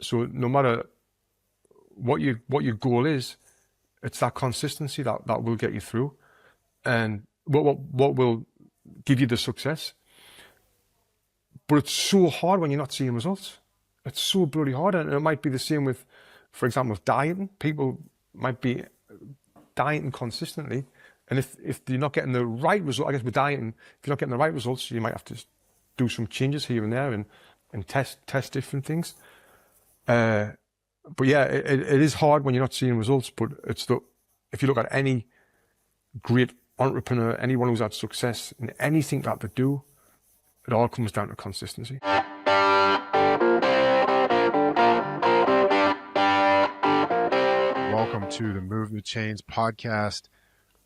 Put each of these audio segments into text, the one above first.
So no matter what your goal is, it's that consistency that will get you through, and what will give you the success. But it's so hard when you're not seeing results. It's so bloody hard, and it might be the same with, for example, with dieting. People might be dieting consistently, and if you're not getting the right result, I guess with dieting, if you're not getting the right results, you might have to do some changes here and there and test different things. But yeah, it is hard when you're not seeing results. But if you look at any great entrepreneur, anyone who's had success in anything that they do, it all comes down to consistency. Welcome to the Move the Chains podcast.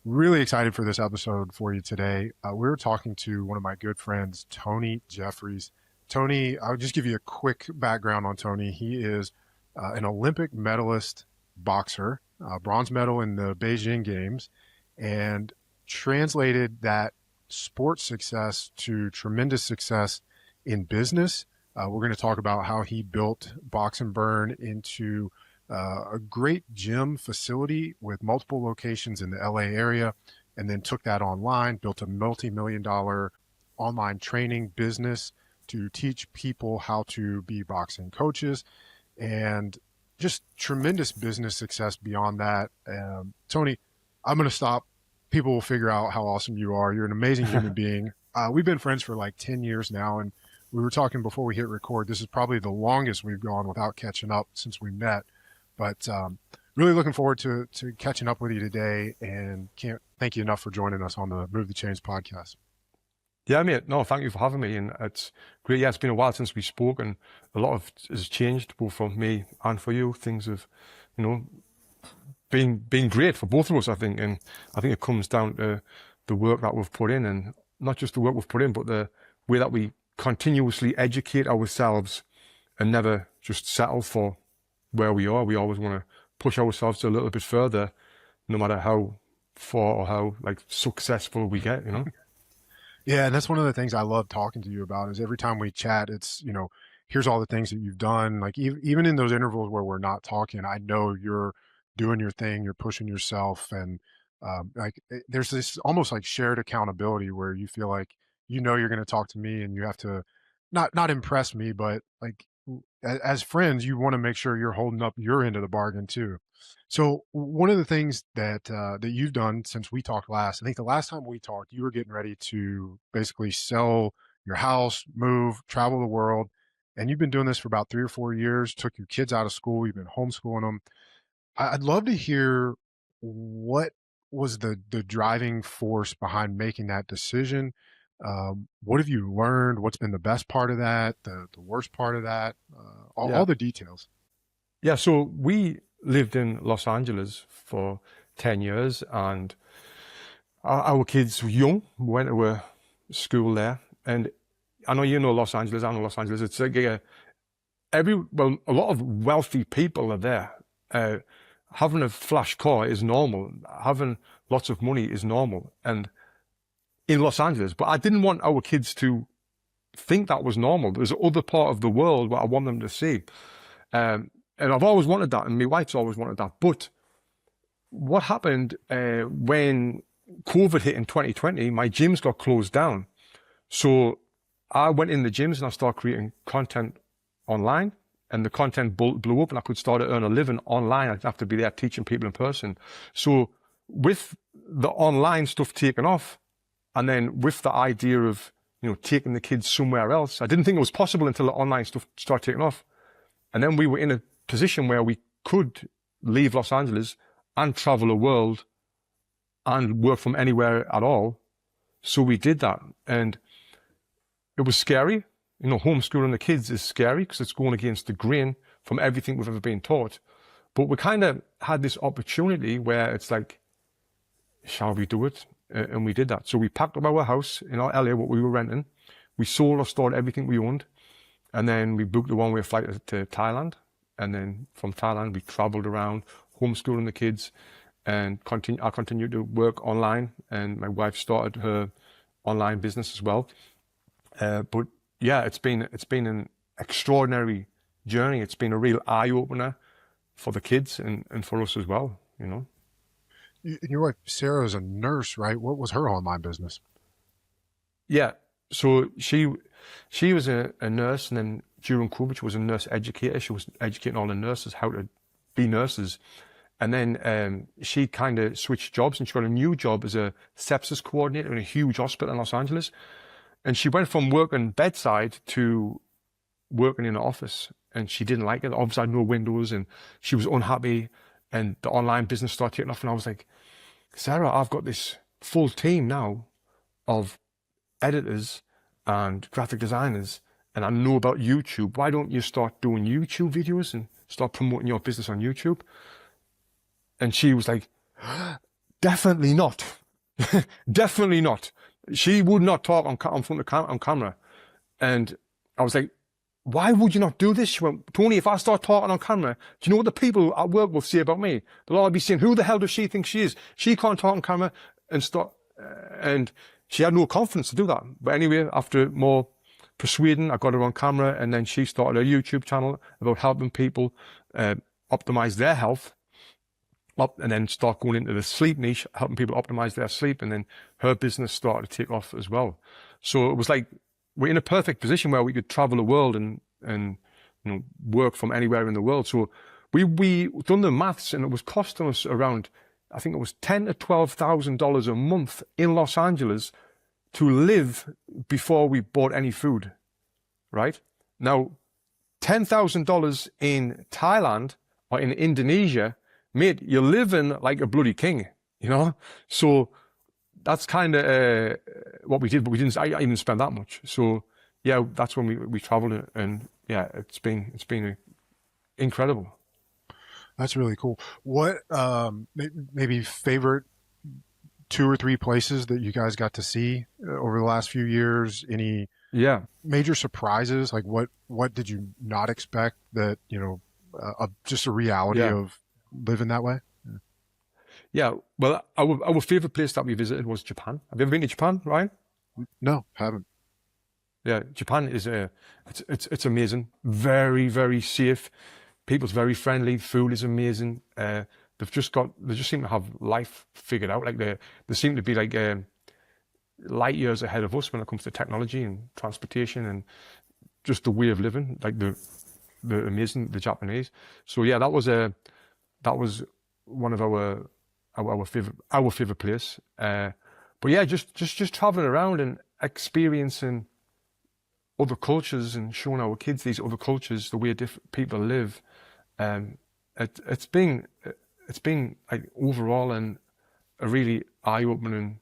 Really excited for this episode for you today. We were talking to one of my good friends, Tony Jeffries. Tony, I'll just give you a quick background on Tony. He is an Olympic medalist boxer, bronze medal in the Beijing Games, and translated that sports success to tremendous success in business. We're going to talk about how he built Box and Burn into a great gym facility with multiple locations in the LA area, and then took that online, built a multi-million-dollar online training business to teach people how to be boxing coaches, and just tremendous business success beyond that. Tony, I'm going to stop. People will figure out how awesome you are. You're an amazing human being. We've been friends for like 10 years now, and we were talking before we hit record. This is probably the longest we've gone without catching up since we met. But really looking forward to catching up with you today, and can't thank you enough for joining us on the Move the Chains podcast. Yeah, mate. No, thank you for having me. And it's great. Yeah, it's been a while since we spoke, and a lot of has changed both for me and for you. Things have, been great for both of us, I think. And I think it comes down to the work that we've put in, and not just the work we've put in, but the way that we continuously educate ourselves and never just settle for where we are. We always want to push ourselves a little bit further, no matter how far or how successful we get, Yeah, and that's one of the things I love talking to you about is every time we chat, it's, here's all the things that you've done. Like even in those intervals where we're not talking, I know you're doing your thing, you're pushing yourself. And there's this almost like shared accountability where you feel like, you're going to talk to me and you have to not impress me, but like as friends, you want to make sure you're holding up your end of the bargain too. So one of the things that you've done since we talked last, I think the last time we talked, you were getting ready to basically sell your house, move, travel the world, and you've been doing this for about 3 or 4 years. Took your kids out of school, you've been homeschooling them. I'd love to hear what was the driving force behind making that decision. What have you learned? What's been the best part of that? The worst part of that? All the details. Yeah. So we lived in Los Angeles for 10 years, and our kids were young. We went to a school there, and I know Los Angeles. I know Los Angeles. It's like a lot of wealthy people are there. Having a flash car is normal. Having lots of money is normal, and in Los Angeles. But I didn't want our kids to think that was normal. There's other part of the world where I want them to see. And I've always wanted that, and my wife's always wanted that. But what happened when COVID hit in 2020, my gyms got closed down. So I went in the gyms and I started creating content online, and the content blew up, and I could start to earn a living online. I didn't have to be there teaching people in person. So with the online stuff taken off, and then with the idea of, taking the kids somewhere else, I didn't think it was possible until the online stuff started taking off. And then we were in a position where we could leave Los Angeles and travel the world and work from anywhere at all. So we did that. And it was scary. Homeschooling the kids is scary because it's going against the grain from everything we've ever been taught. But we kind of had this opportunity where it's like, shall we do it? And we did that. So we packed up our house in our LA, what we were renting. We sold or stored everything we owned. And then we booked a one-way flight to Thailand. And then from Thailand, we traveled around, homeschooling the kids, and I continued to work online. And my wife started her online business as well. But yeah, it's been an extraordinary journey. It's been a real eye opener for the kids and for us as well, you know. Your wife Sarah is a nurse, right? What was her online business? Yeah. So she was a nurse, and then during COVID, she was a nurse educator. She was educating all the nurses how to be nurses. And then she kind of switched jobs, and she got a new job as a sepsis coordinator in a huge hospital in Los Angeles. And she went from working bedside to working in an office, and she didn't like it. Obviously, had no windows, and she was unhappy. And the online business started taking off, and I was like, Sarah, I've got this full team now of editors and graphic designers, and I know about YouTube. Why don't you start doing YouTube videos and start promoting your business on YouTube? And she was like, definitely not. Definitely not. She would not talk on front of on camera. And I was like, why would you not do this? She went, Tony, if I start talking on camera, do you know what the people at work will say about me? They'll all be saying, who the hell does she think she is? She can't talk on camera and start. And she had no confidence to do that. But anyway, after more persuading, I got her on camera, and then she started a YouTube channel about helping people optimize their health. And then start going into the sleep niche, helping people optimize their sleep. And then her business started to take off as well. So it was like, we're in a perfect position where we could travel the world and work from anywhere in the world. So we done the maths, and it was costing us around, I think it was $10,000 to $12,000 a month in Los Angeles to live before we bought any food, right? Now, $10,000 in Thailand or in Indonesia, mate, you're living like a bloody king, you know? So that's kind of what we did, but I didn't spend that much. So yeah, that's when we traveled, and yeah, it's been incredible. That's really cool. What maybe favorite 2 or 3 places that you guys got to see over the last few years? Any major surprises? Like what did you not expect that, just a reality of living that way? Yeah. Well, our favorite place that we visited was Japan. Have you ever been to Japan, Ryan? No, haven't. Yeah, Japan is it's amazing. Very, very safe. People's very friendly. Food is amazing. They just seem to have life figured out. Like they seem to be like light years ahead of us when it comes to technology and transportation and just the way of living. Like the Japanese. So yeah, that was one of our favorite place. But yeah, just traveling around and experiencing other cultures and showing our kids these other cultures, the way different people live. It's been like overall and a really eye-opening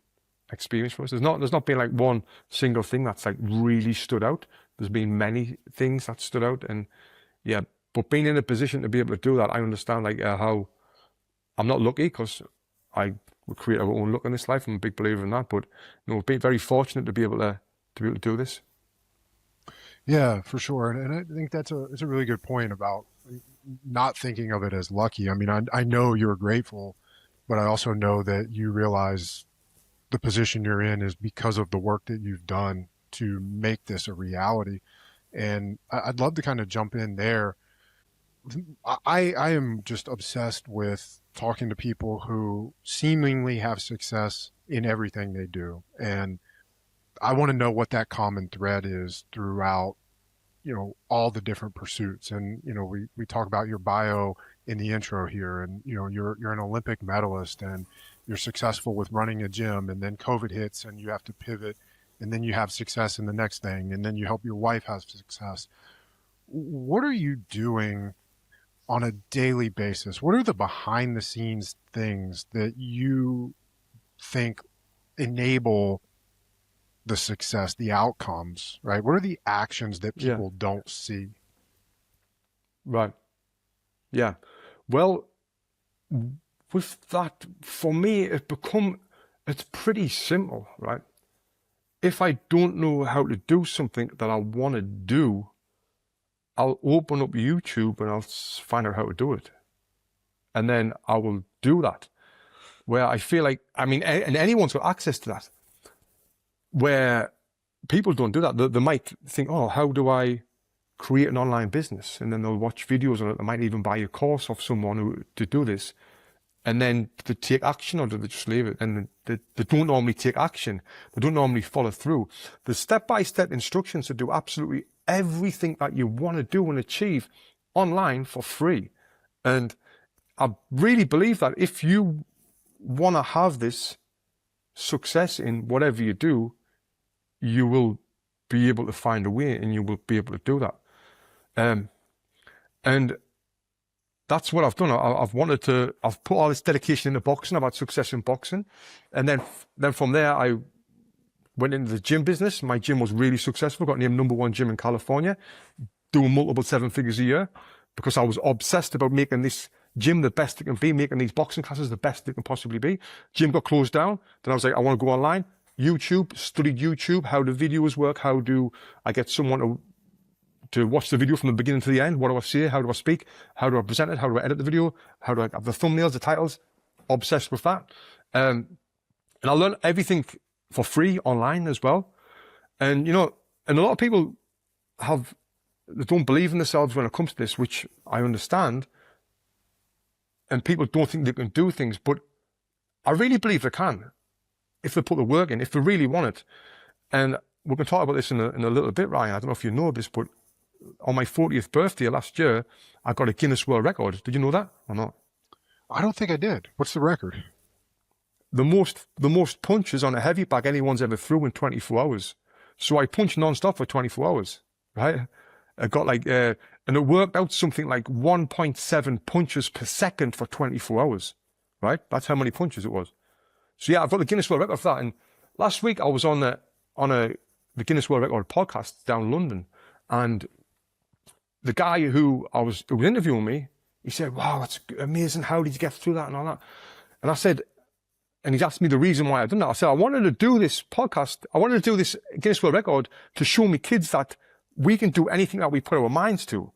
experience for us. There's not been like one single thing that's like really stood out. There's been many things that stood out, and yeah. But being in a position to be able to do that, I understand like how I'm not lucky, because we create our own luck in this life. I'm a big believer in that. But we've been very fortunate to be able to do this. Yeah, for sure. And I think it's a really good point about not thinking of it as lucky. I mean, I know you're grateful, but I also know that you realize the position you're in is because of the work that you've done to make this a reality. And I'd love to kind of jump in there. I am just obsessed with talking to people who seemingly have success in everything they do. And I want to know what that common thread is throughout, all the different pursuits. And, we talk about your bio in the intro here, and, you're an Olympic medalist, and you're successful with running a gym, and then COVID hits and you have to pivot, and then you have success in the next thing, and then you help your wife have success. What are you doing on a daily basis? What are the behind the scenes things that you think enable the success, the outcomes, right? What are the actions that people don't see? Right. Yeah. Well, with that, for me, it's pretty simple, right? If I don't know how to do something that I want to do, I'll open up YouTube and I'll find out how to do it. And then I will do that. Where I feel like, and anyone's got access to that. Where people don't do that. They might think, oh, how do I create an online business, and then they'll watch videos on it. They might even buy a course of someone to do this, and then to take action, or do they just leave it? And they don't normally take action. They don't normally follow through. The step-by-step instructions to do absolutely everything that you want to do and achieve online for free. And I really believe that if you want to have this success in whatever you do, you will be able to find a way, and you will be able to do that. And that's what I've done. I've put all this dedication into boxing. I've had success in boxing. And then from there, I went into the gym business. My gym was really successful. Got named #1 gym in California, doing multiple 7 figures a year, because I was obsessed about making this gym the best it can be, making these boxing classes the best it can possibly be. Gym got closed down. Then I was like, I want to go online. YouTube, studied YouTube, how the videos work, how do I get someone to watch the video from the beginning to the end? What do I say? How do I speak? How do I present it? How do I edit the video? How do I have the thumbnails, the titles? Obsessed with that. And I learned everything for free online as well. And, you know, and a lot of people they don't believe in themselves when it comes to this, which I understand. And people don't think they can do things, but I really believe they can, if they put the work in, if they really want it. And we're going to talk about this in a little bit, Ryan. I don't know if you know this, but on my 40th birthday last year, I got a Guinness World Record. Did you know that or not? I don't think I did. What's the record? The most punches on a heavy bag anyone's ever threw in 24 hours. So I punched non-stop for 24 hours, right? I got and it worked out something like 1.7 punches per second for 24 hours, right? That's how many punches it was. So yeah, I've got the Guinness World Record for that. And last week I was on the Guinness World Record podcast down in London, and the guy who was interviewing me, he said, "Wow, that's amazing. How did you get through that and all that?" And I said, and he's asked me the reason why I've done that. I said, I wanted to do this podcast. I wanted to do this Guinness World Record to show me kids that we can do anything that we put our minds to.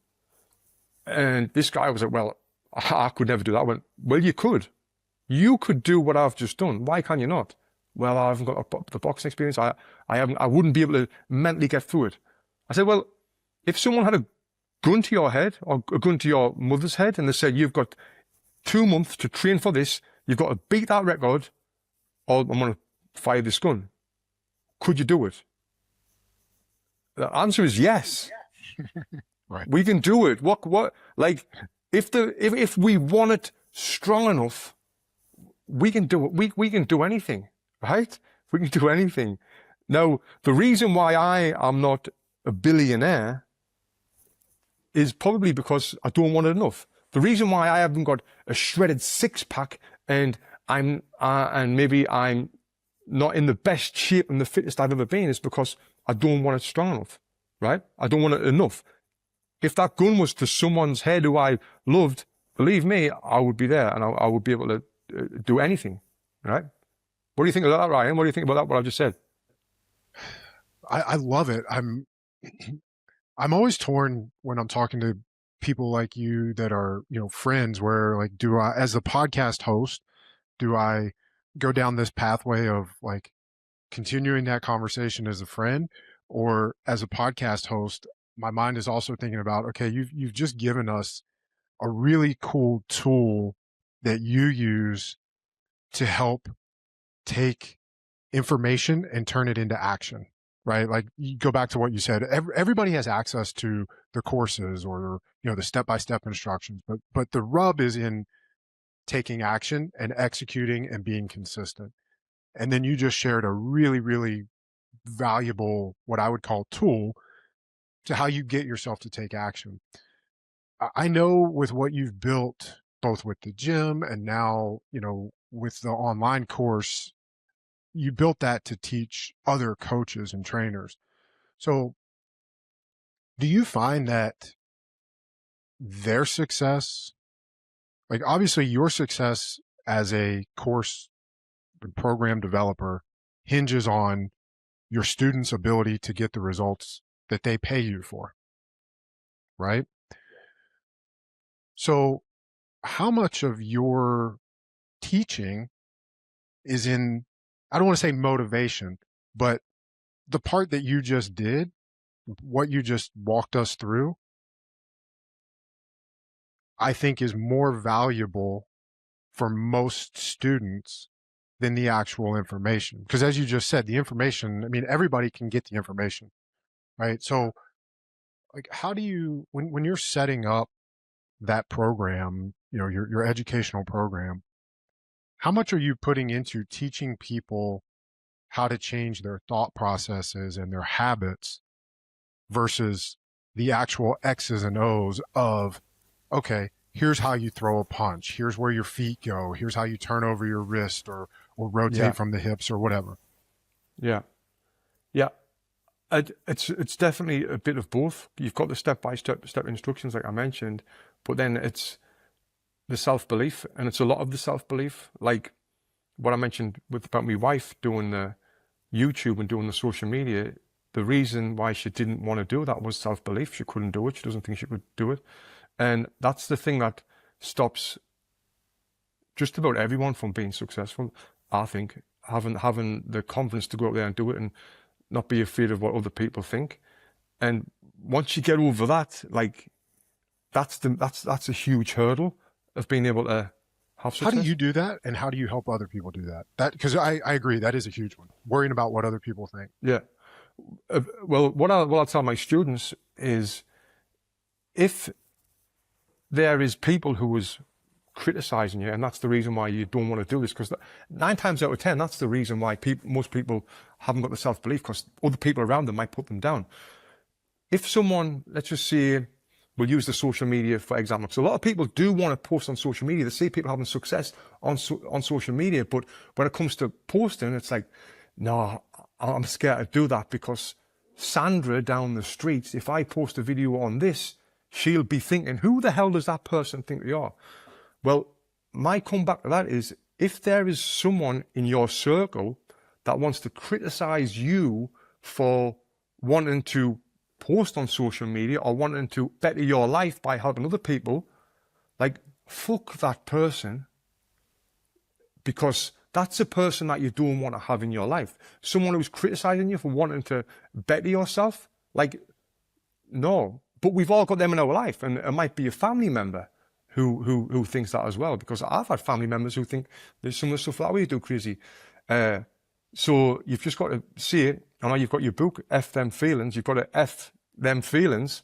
And this guy was like, "Well, I could never do that." I went, "Well, you could. You could do what I've just done. Why can you not?" "Well, I haven't got the boxing experience. I wouldn't be able to mentally get through it." I said, "Well, if someone had a gun to your head, or a gun to your mother's head, and they said, you've got 2 months to train for this, you've got to beat that record, or I'm going to fire this gun. Could you do it?" The answer is yes. Right. We can do it. Like, if we want it strong enough, we can do it. We can do anything, right? We can do anything. Now, the reason why I am not a billionaire is probably because I don't want it enough. The reason why I haven't got a shredded six-pack and maybe I'm not in the best shape and the fittest I've ever been is because I don't want it strong enough, right? I don't want it enough. If that gun was to someone's head who I loved, believe me, I would be there, and I would be able to do anything, right? What do you think about that, Ryan? What do you think about that, what I've just said? I love it. I'm always torn when I'm talking to people like you that are, you know, friends, where like, do I, as a podcast host, do I go down this pathway of like continuing that conversation as a friend, or as a podcast host, my mind is also thinking about, okay, you've just given us a really cool tool that you use to help take information and turn it into action, right? Like, you go back to what you said, everybody has access to the courses or, you know, the step-by-step instructions, but the rub is in taking action and executing and being consistent. And then you just shared a really, really valuable, what I would call, tool to how you get yourself to take action. I know with what you've built, both with the gym and now, you know, with the online course, you built that to teach other coaches and trainers. So do you find that their success, like obviously your success as a course and program developer, hinges on your students' ability to get the results that they pay you for, right? So how much of your teaching is in, I don't want to say motivation, but the part that you just did what you just walked us through, I think is more valuable for most students than the actual information. Because as you just said, the information, I mean, everybody can get the information, right? So like, how do you, when you're setting up that program, your educational program, how much are you putting into teaching people how to change their thought processes and their habits versus the actual X's and O's of, okay, here's how you throw a punch. Here's where your feet go. Here's how you turn over your wrist or Yeah, rotate from the hips or whatever. yeah, yeah. It's definitely a bit of both. You've got the step instructions, like I mentioned, but then it's the self belief, and it's a lot of the self belief. Like what I mentioned about my wife doing the YouTube and doing the social media. The reason why she didn't want to do that was self belief. She couldn't do it. She doesn't think she could do it, and that's the thing that stops just about everyone from being successful. I think having the confidence to go out there and do it and not be afraid of what other people think. And once you get over that, like that's a huge hurdle of being able to have How do success. you do that? And how do you help other people do that? Because I agree, that is a huge one. Worrying about what other people think. Yeah. Well, what I'll tell my students is, if there is people who is criticizing you, and that's the reason why you don't want to do this, because 9 times out of 10, that's the reason why most people haven't got the self-belief, because other people around them might put them down. If someone, let's just say, we'll use the social media for example, because a lot of people do want to post on social media. They see people having success on social media, but when it comes to posting, it's like, no, I'm scared to do that, because Sandra down the street, if I post a video on this, she'll be thinking, who the hell does that person think they are? Well, my comeback to that is, if there is someone in your circle that wants to criticize you for wanting to post on social media or wanting to better your life by helping other people, like, fuck that person, because that's a person that you don't want to have in your life. Someone who's criticizing you for wanting to better yourself, like, no. But we've all got them in our life, and it might be a family member who thinks that as well, because I've had family members who think there's some of the stuff that we do crazy. So you've just got to see it. I know you've got your book, F Them Feelings. You've got to F them feelings,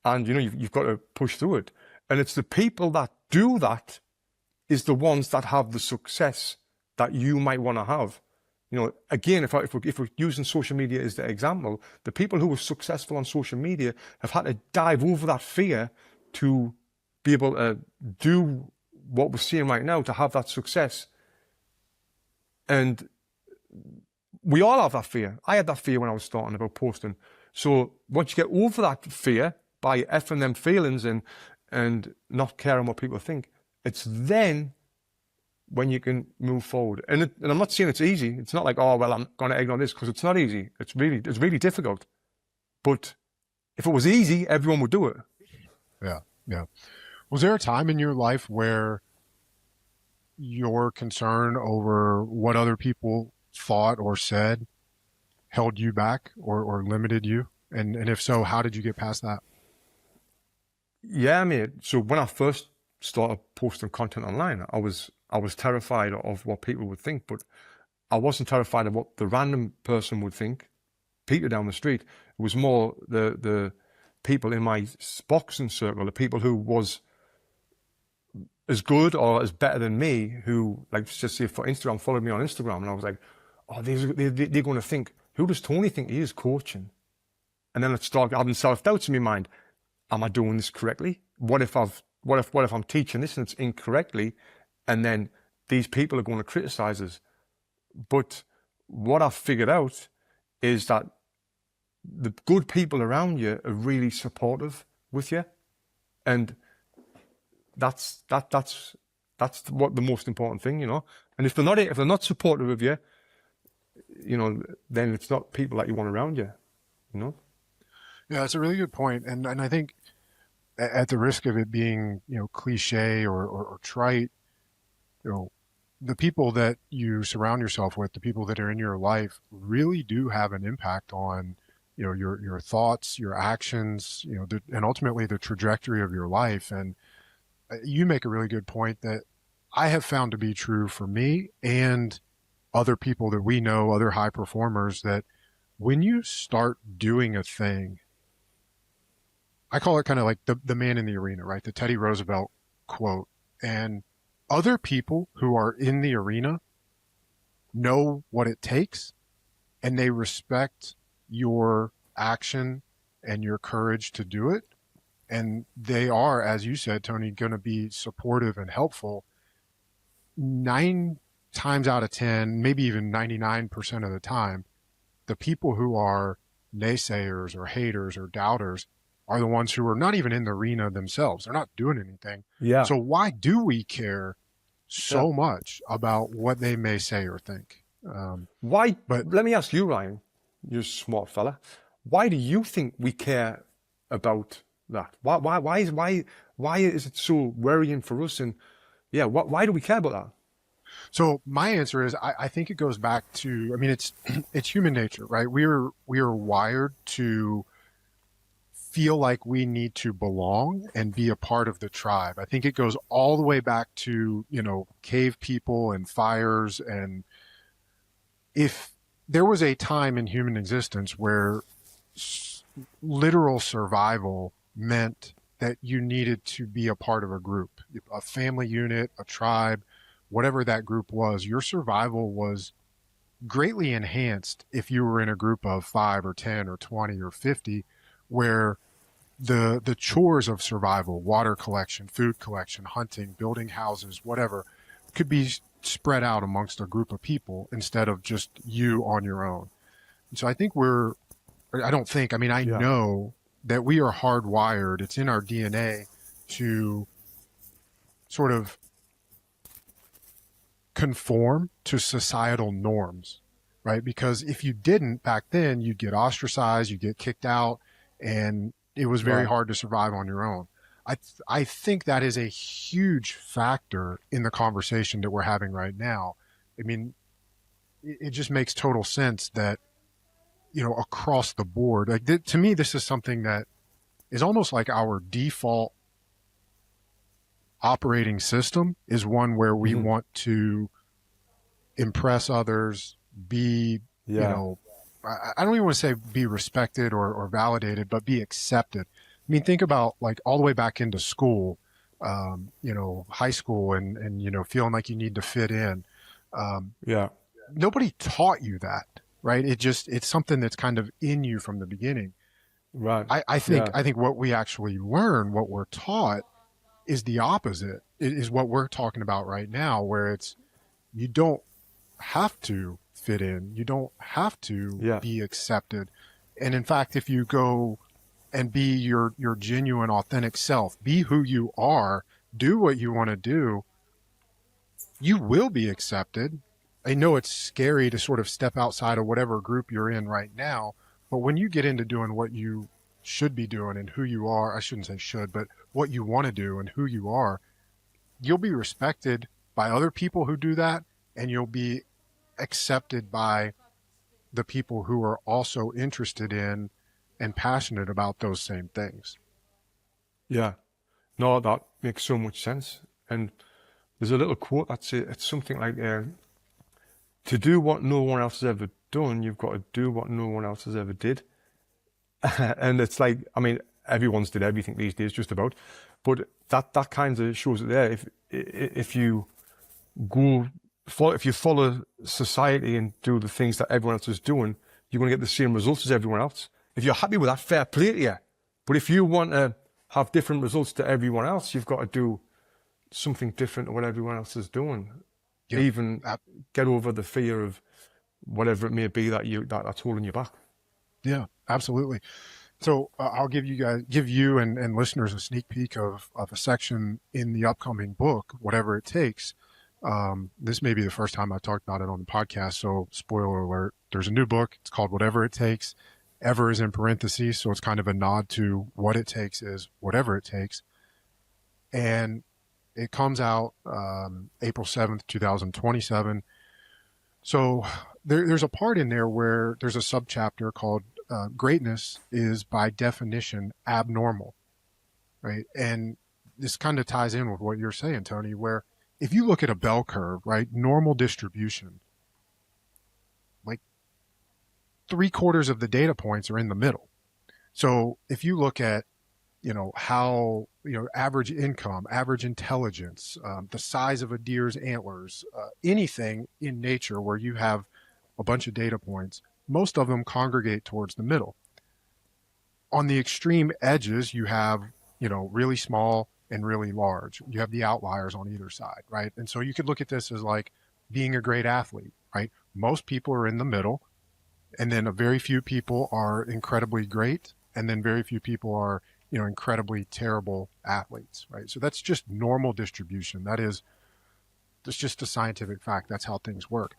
and you've got to push through it. And it's the people that do that is the ones that have the success that you might want to have. Again, if we're using social media as the example, the people who are successful on social media have had to dive over that fear to be able to do what we're seeing right now, to have that success. And we all have that fear. I had that fear when I was starting about posting. So once you get over that fear by effing them feelings and not caring what people think, it's then when you can move forward. And I'm not saying it's easy. It's not like, oh, well, I'm going to ignore this, because it's not easy. It's really difficult. But if it was easy, everyone would do it. Yeah. Yeah. Was there a time in your life where your concern over what other people thought or said held you back or limited you? And if so, how did you get past that? Yeah, mate. So when I first started posting content online, I was terrified of what people would think, but I wasn't terrified of what the random person would think, Peter down the street. It was more the people in my boxing circle, the people who was as good or as better than me, who, like, just say for Instagram, followed me on Instagram, and I was like, oh, they're going to think, who does Tony think he is coaching? And then it started having self-doubts in my mind. Am I doing this correctly? What if I'm teaching this and it's incorrectly, and then these people are going to criticize us? But what I've figured out is that the good people around you are really supportive with you, and that's what the most important thing, And if they're not supportive of you, then it's not people that you want around you, Yeah, that's a really good point. And I think at the risk of it being, cliche or trite, you know, the people that you surround yourself with, the people that are in your life really do have an impact on your thoughts, your actions, and ultimately the trajectory of your life. And you make a really good point that I have found to be true for me and other people that we know, other high performers, that when you start doing a thing, I call it kind of like the man in the arena, right? The Teddy Roosevelt quote. And other people who are in the arena know what it takes, and they respect your action and your courage to do it. And they are, as you said, Tony, going to be supportive and helpful 9 times out of 10, maybe even 99% of the time. The people who are naysayers or haters or doubters are the ones who are not even in the arena themselves. They're not doing anything. Yeah. So why do we care so much about what they may say or think? Why? But Let me ask you, Ryan, you're a smart fella. Why do you think we care about that? Why is it so worrying for us? And yeah, why do we care about that? So my answer is, I think it goes back to, I mean, it's human nature, right? We are wired to feel like we need to belong and be a part of the tribe. I think it goes all the way back to, cave people and fires. And if there was a time in human existence where literal survival meant that you needed to be a part of a group, a family unit, a tribe, whatever that group was, your survival was greatly enhanced if you were in a group of 5 or 10 or 20 or 50, where the chores of survival, water collection, food collection, hunting, building houses, whatever, could be spread out amongst a group of people instead of just you on your own. And so I think I know that we are hardwired. It's in our DNA to sort of conform to societal norms, right? Because if you didn't back then, you'd get ostracized, you'd get kicked out, and it was very hard to survive on your own. I think that is a huge factor in the conversation that we're having right now. I mean, it just makes total sense that, across the board, like to me, this is something that is almost like our default operating system is one where we want to impress others, be, I don't even want to say be respected or validated, but be accepted. I mean, think about like all the way back into school, high school and feeling like you need to fit in. Nobody taught you that, right? It's something that's kind of in you from the beginning. Right. I think what we actually learn, what we're taught, is the opposite. It is what we're talking about right now, where it's, you don't have to fit in. You don't have to be accepted. And in fact, if you go and be your genuine, authentic self, be who you are, do what you want to do, you will be accepted. I know it's scary to sort of step outside of whatever group you're in right now, but when you get into doing what you should be doing and who you are, I shouldn't say should, but what you want to do and who you are, you'll be respected by other people who do that, and you'll be accepted by the people who are also interested in and passionate about those same things. Yeah. No, that makes so much sense. And there's a little quote that's it. It's something like, to do what no one else has ever done, you've got to do what no one else has ever did. And it's like, I mean, everyone's did everything these days, just about. But that kind of shows it there. If you follow society and do the things that everyone else is doing, you're going to get the same results as everyone else. If you're happy with that, fair play to you. But if you want to have different results to everyone else, you've got to do something different to what everyone else is doing. Yeah. Even get over the fear of whatever it may be that's holding you back. Yeah, absolutely. So I'll give you and listeners a sneak peek of a section in the upcoming book, Whatever It Takes. This may be the first time I've talked about it on the podcast, so spoiler alert, there's a new book. It's called Whatever It Takes. Ever is in parentheses, so it's kind of a nod to what it takes is whatever it takes. And it comes out April 7th, 2027. So there's a part in there where there's a subchapter called greatness is by definition abnormal, right? And this kind of ties in with what you're saying, Tony, where if you look at a bell curve, right, normal distribution, like 3/4 of the data points are in the middle. So if you look at, how, average income, average intelligence, the size of a deer's antlers, anything in nature where you have a bunch of data points, most of them congregate towards the middle. On the extreme edges, you have, really small and really large. You have the outliers on either side, right? And so you could look at this as like being a great athlete, right? Most people are in the middle, and then a very few people are incredibly great, and then very few people are, incredibly terrible athletes, right? So that's just normal distribution. That's just a scientific fact. That's how things work.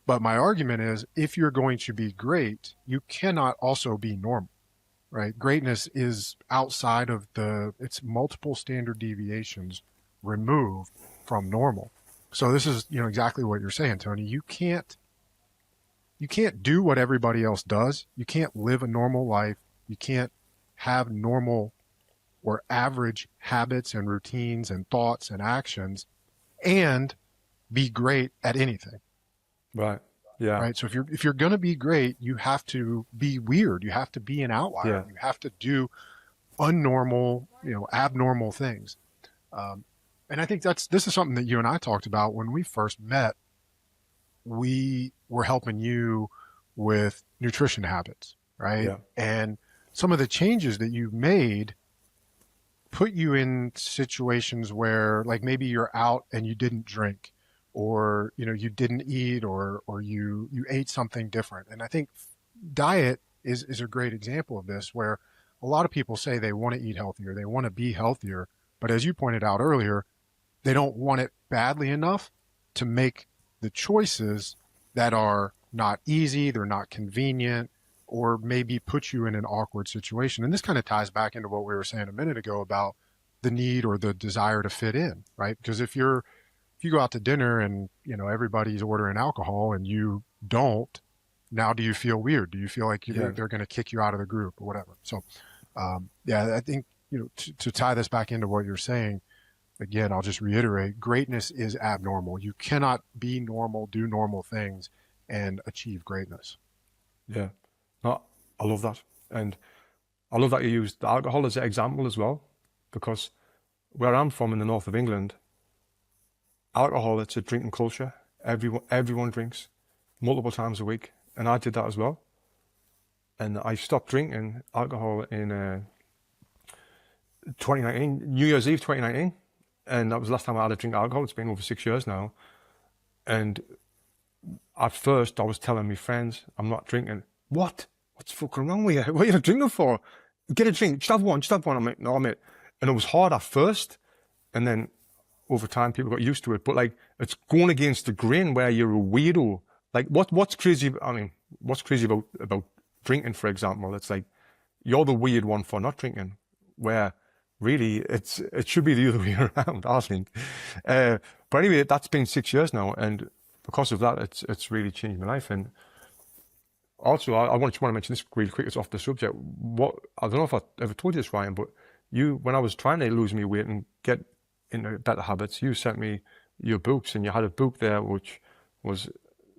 But my argument is, if you're going to be great, you cannot also be normal, right? Greatness is outside of it's multiple standard deviations removed from normal. So this is, exactly what you're saying, Tony. You can't do what everybody else does. You can't live a normal life. You can't have normal or average habits and routines and thoughts and actions and be great at anything. Right. Yeah. Right. So if you're going to be great, you have to be weird. You have to be an outlier. Yeah. You have to do unnormal, abnormal things. And I think this is something that you and I talked about when we first met. We were helping you with nutrition habits, right? Yeah. And some of the changes that you've made put you in situations where, like, maybe you're out and you didn't drink, or, you didn't eat, or you ate something different. And I think diet is a great example of this, where a lot of people say they want to eat healthier, they want to be healthier, but as you pointed out earlier, they don't want it badly enough to make the choices that are not easy, they're not convenient, or maybe put you in an awkward situation. And this kind of ties back into what we were saying a minute ago about the need or the desire to fit in, right? Because if you go out to dinner and, everybody's ordering alcohol and you don't, now do you feel weird? Do you feel like they're going to kick you out of the group or whatever? So, I think, to tie this back into what you're saying, again, I'll just reiterate, greatness is abnormal. You cannot be normal, do normal things, and achieve greatness. Yeah. No, I love that. And I love that you used alcohol as an example as well, because where I'm from in the north of England, alcohol, it's a drinking culture. Everyone drinks multiple times a week. And I did that as well. And I stopped drinking alcohol in 2019, New Year's Eve 2019. And that was the last time I had a drink of alcohol. It's been over 6 years now. And at first I was telling my friends, I'm not drinking. What? What's fucking wrong with you? What are you drinking for? Get a drink. Just have one. I'm like, no, mate. And it was hard at first. And then over time, people got used to it. But like, it's going against the grain where you're a weirdo. Like, what's crazy? I mean, what's crazy about drinking, for example? It's like, you're the weird one for not drinking, where really it should be the other way around, I think. But anyway, that's been 6 years now. And because of that, it's really changed my life. And also, I want to mention this really quick. It's off the subject. I don't know if I ever told you this, Ryan, but when I was trying to lose me weight and get into better habits, you sent me your books, and you had a book there which was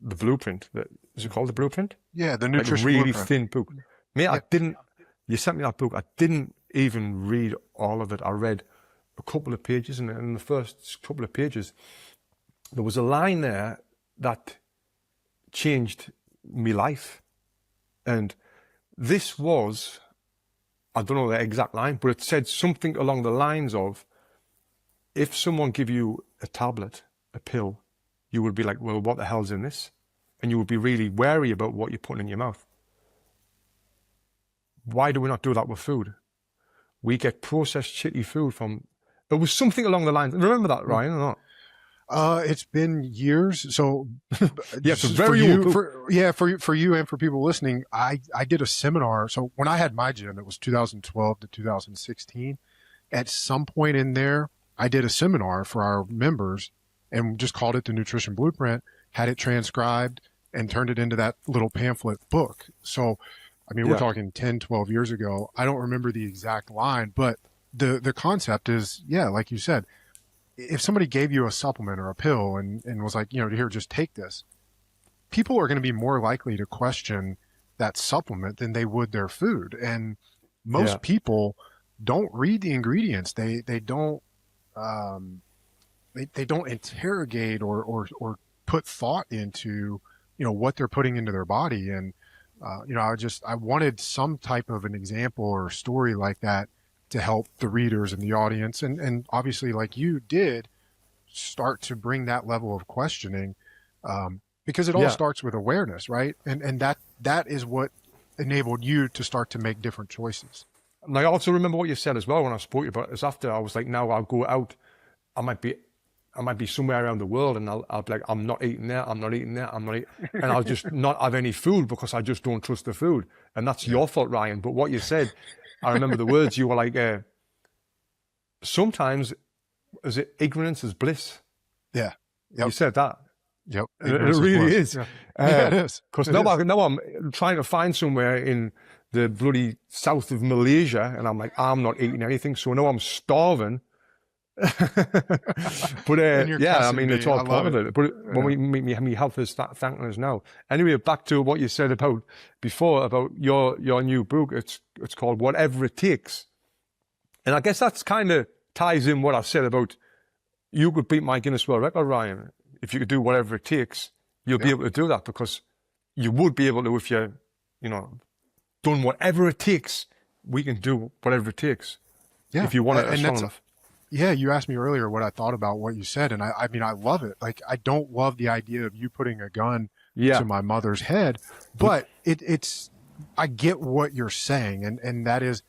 the blueprint. Is it called the blueprint? Yeah, the nutrition really blueprint. Thin book. Mate, Yeah. You sent me that book. I didn't even read all of it. I read a couple of pages, and in the first couple of pages, there was a line there that changed my life. And this was, I don't know the exact line, but it said something along the lines of, if someone give you a tablet, a pill, you would be like, well, what the hell's in this? And you would be really wary about what you're putting in your mouth. Why do we not do that with food? We get processed shitty food it was something along the lines. Remember that, Ryan, or not? It's been years. So yeah, it's very old. For you and for people listening, I did a seminar. So when I had my gym, it was 2012 to 2016. At some point in there, I did a seminar for our members and just called it the Nutrition Blueprint, had it transcribed and turned it into that little pamphlet book. So I mean, we're talking 10, 12 years ago. I don't remember the exact line, but the concept is, yeah, like you said, if somebody gave you a supplement or a pill and was like, here, just take this, people are going to be more likely to question that supplement than they would their food. And most people don't read the ingredients. They don't they don't interrogate or put thought into what they're putting into their body. And I wanted some type of an example or story like that to help the readers and the audience, and obviously, like you did, start to bring that level of questioning, because it all starts with awareness, right? And that is what enabled you to start to make different choices. And I also remember what you said as well when I spoke to you about it. It's after I was like, now I'll go out. I might be somewhere around the world, and I'll be like, I'm not eating there, I'm not eating there, I'm not eating, and I'll just not have any food because I just don't trust the food. And that's your fault, Ryan. But what you said, I remember the words, you were like, sometimes, is it ignorance is bliss? Yeah. Yep. You said that. Yep. It really is. Yeah, it is. Because now I'm trying to find somewhere in the bloody south of Malaysia, and I'm like, I'm not eating anything. So now I'm starving. But I mean, it's all part of it. But when me health is thanking us now. Anyway, back to what you said about before about your new book. It's called Whatever It Takes, and I guess that's kind of ties in what I said about you could beat my Guinness World Record, Ryan. If you could do whatever it takes, you'll be able to do that, because you would be able to if you done whatever it takes. We can do whatever it takes. Yeah, if you want it strong enough. Yeah, you asked me earlier what I thought about what you said, and I mean, I love it. Like, I don't love the idea of you putting a gun to my mother's head, but it's I get what you're saying, and that is,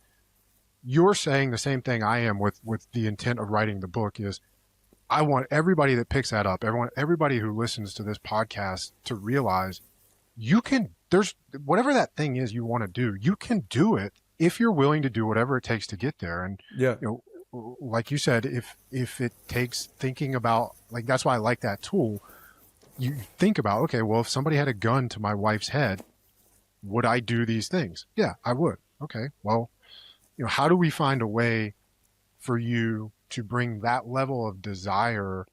you're saying the same thing I am with the intent of writing the book is, I want everybody that picks that up, everybody who listens to this podcast to realize there's whatever that thing is you want to do, you can do it if you're willing to do whatever it takes to get there. And like you said, if it takes thinking about, like, that's why I like that tool. You think about, okay, well, if somebody had a gun to my wife's head, would I do these things? Yeah, I would. Okay, well, how do we find a way for you to bring that level of desire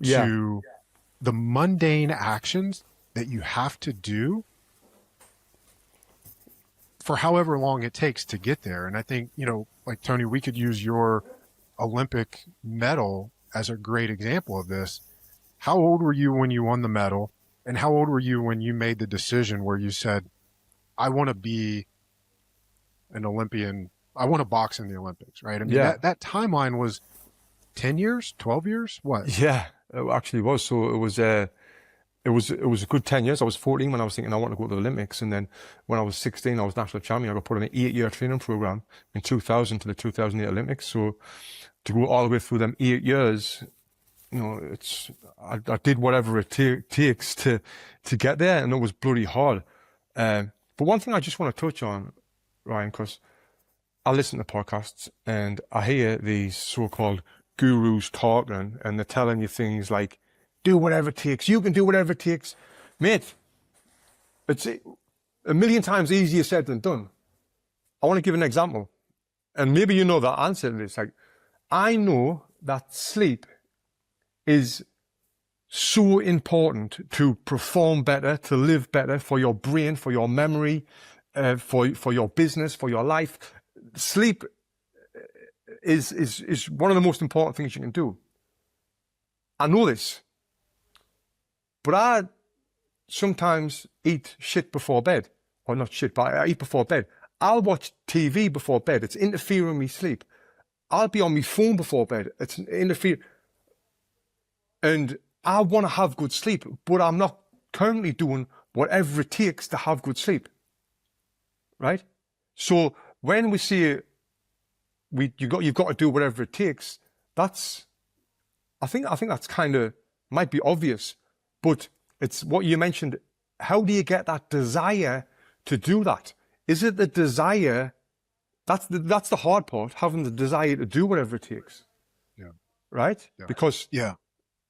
to the mundane actions that you have to do for however long it takes to get there? And I think, like, Tony, we could use your Olympic medal as a great example of this. How old were you when you won the medal? And how old were you when you made the decision where you said, I want to be an Olympian, I want to box in the Olympics, right? I mean, that timeline was 10 years, 12 years, what? Yeah, it actually was. So it was a good 10 years. I was 14 when I was thinking I want to go to the Olympics. And then when I was 16, I was national champion. I got put on an 8-year training program in 2000 to the 2008 Olympics. So to go all the way through them 8 years, I did whatever it takes to get there. And it was bloody hard. But one thing I just want to touch on, Ryan, because I listen to podcasts and I hear these so-called gurus talking, and they're telling you things like, do whatever it takes. You can do whatever it takes. Mate, it's a million times easier said than done. I want to give an example. And maybe you know the answer to this. Like, I know that sleep is so important to perform better, to live better, for your brain, for your memory, for your business, for your life. Sleep is one of the most important things you can do. I know this. But I sometimes eat shit before bed. Or not shit, but I eat before bed. I'll watch TV before bed. It's interfering with me sleep. I'll be on my phone before bed. It's interfering. And I want to have good sleep, but I'm not currently doing whatever it takes to have good sleep. Right? So when we say you've got to do whatever it takes, I think that's kind of might be obvious. But it's what you mentioned. How do you get that desire to do that? Is it the desire? That's the hard part, having the desire to do whatever it takes. Yeah. Right? Yeah. Because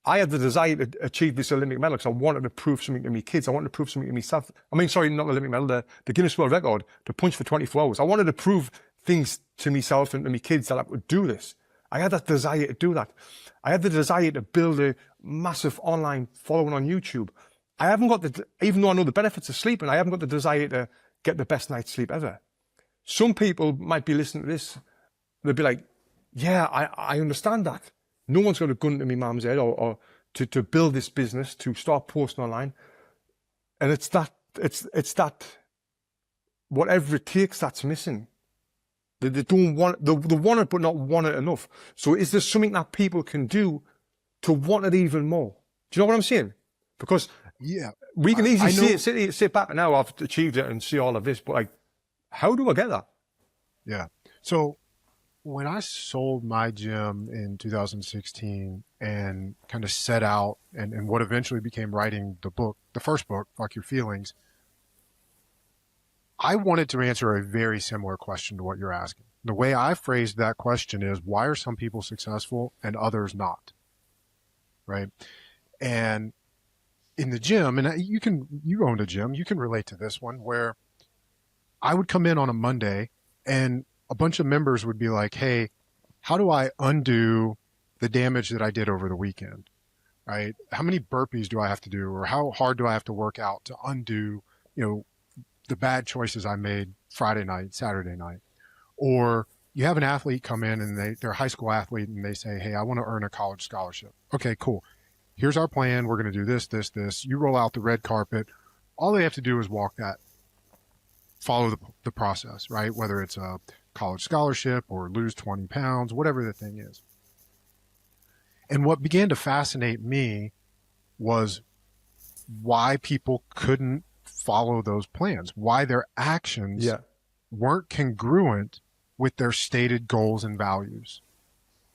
I had the desire to achieve this Olympic medal because I wanted to prove something to my kids. I wanted to prove something to myself. I mean, sorry, not the Olympic medal, the Guinness World Record, to punch for 24 hours. I wanted to prove things to myself and to my kids that I could do this. I had that desire to do that. I had the desire to build a massive online following on YouTube. I haven't got even though I know the benefits of sleeping, I haven't got the desire to get the best night's sleep ever. Some people might be listening to this. They'll be like, yeah, I understand that. No one's got a gun to my mum's head or to build this business, to start posting online. And it's that whatever it takes that's missing. They don't want, they want it, but not want it enough. So is there something that people can do to want it even more? Do you know what I'm saying? Because yeah, we can easily sit back and now I've achieved it and see all of this, but like, how do I get that? Yeah. So when I sold my gym in 2016 and kind of set out and what eventually became writing the book, the first book, Fuck Your Feelings, I wanted to answer a very similar question to what you're asking. The way I phrased that question is, why are some people successful and others not? Right. And in the gym, and you owned a gym, you can relate to this one, where I would come in on a Monday and a bunch of members would be like, hey, how do I undo the damage that I did over the weekend? Right? How many burpees do I have to do, or how hard do I have to work out to undo, the bad choices I made Friday night, Saturday night? Or you have an athlete come in and they're a high school athlete and they say, hey, I want to earn a college scholarship. Okay, cool. Here's our plan. We're going to do this, this, this. You roll out the red carpet. All they have to do is follow the process, right? Whether it's a college scholarship or lose 20 pounds, whatever the thing is. And what began to fascinate me was why people couldn't follow those plans, why their actions weren't congruent with their stated goals and values,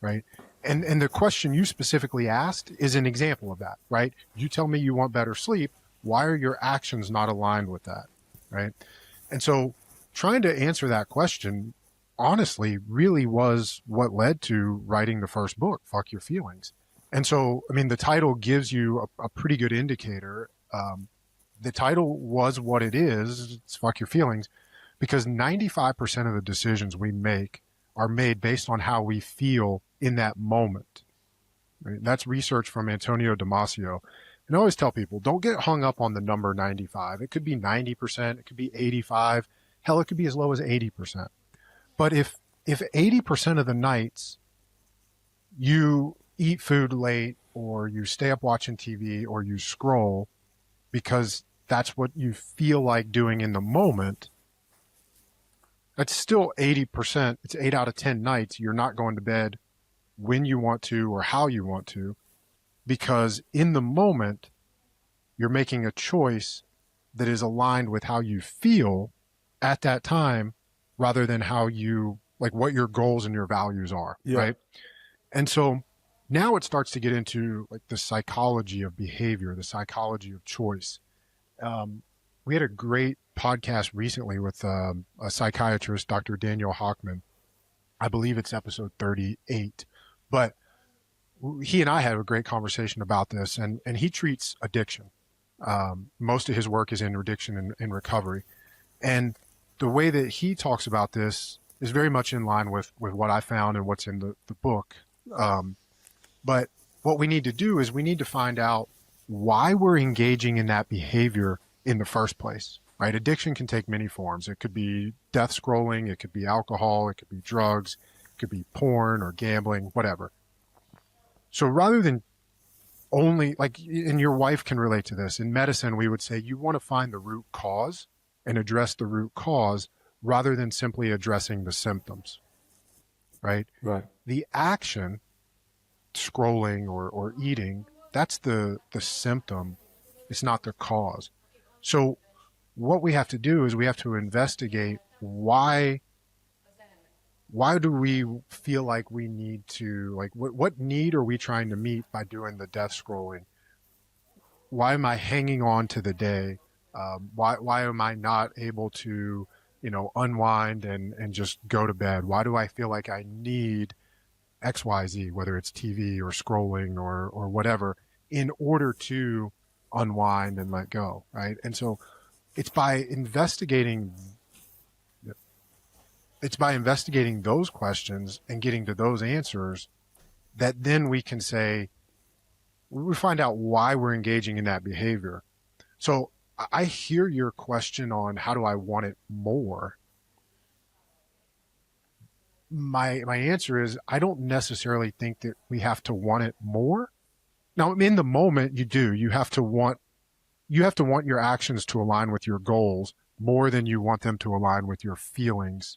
right? And the question you specifically asked is an example of that, right? You tell me you want better sleep. Why are your actions not aligned with that, right? And so trying to answer that question, honestly, really was what led to writing the first book, Fuck Your Feelings. And so, I mean, the title gives you a pretty good indicator. The title was what it is. It's Fuck Your Feelings, because 95% of the decisions we make are made based on how we feel in that moment. Right? That's research from Antonio Damasio. And I always tell people, don't get hung up on the number 95. It could be 90%. It could be 85. Hell, it could be as low as 80%. But if 80% of the nights you eat food late, or you stay up watching TV, or you scroll because that's what you feel like doing in the moment, that's still 80%. It's 8 out of 10 nights you're not going to bed when you want to or how you want to, because in the moment you're making a choice that is aligned with how you feel at that time, rather than how you, like, what your goals and your values are. Right? And so now it starts to get into like the psychology of behavior, the psychology of choice. We had a great podcast recently with a psychiatrist, Dr. Daniel Hochman. I believe it's episode 38, but he and I had a great conversation about this, and he treats addiction. Most of his work is in addiction and recovery. And the way that he talks about this is very much in line with what I found and what's in the book. But what we need to do is we need to find out why we're engaging in that behavior in the first place, right? Addiction can take many forms. It could be death scrolling. It could be alcohol. It could be drugs. It could be porn or gambling, whatever. So rather than only, like, and your wife can relate to this, in medicine, we would say you want to find the root cause and address the root cause rather than simply addressing the symptoms, right? Right. The action, scrolling or eating, that's the symptom. It's not the cause. So what we have to do is we have to investigate why do we feel like we need to, like, what need are we trying to meet by doing the death scrolling? Why am I hanging on to the day? Why am I not able to, unwind and just go to bed? Why do I feel like I need XYZ, whether it's TV or scrolling or whatever, in order to unwind and let go, right? And so it's by investigating those questions and getting to those answers that then we can say, we find out why we're engaging in that behavior. So I hear your question on how do I want it more. My answer is I don't necessarily think that we have to want it more. Now, in the moment, you do. You have to want your actions to align with your goals more than you want them to align with your feelings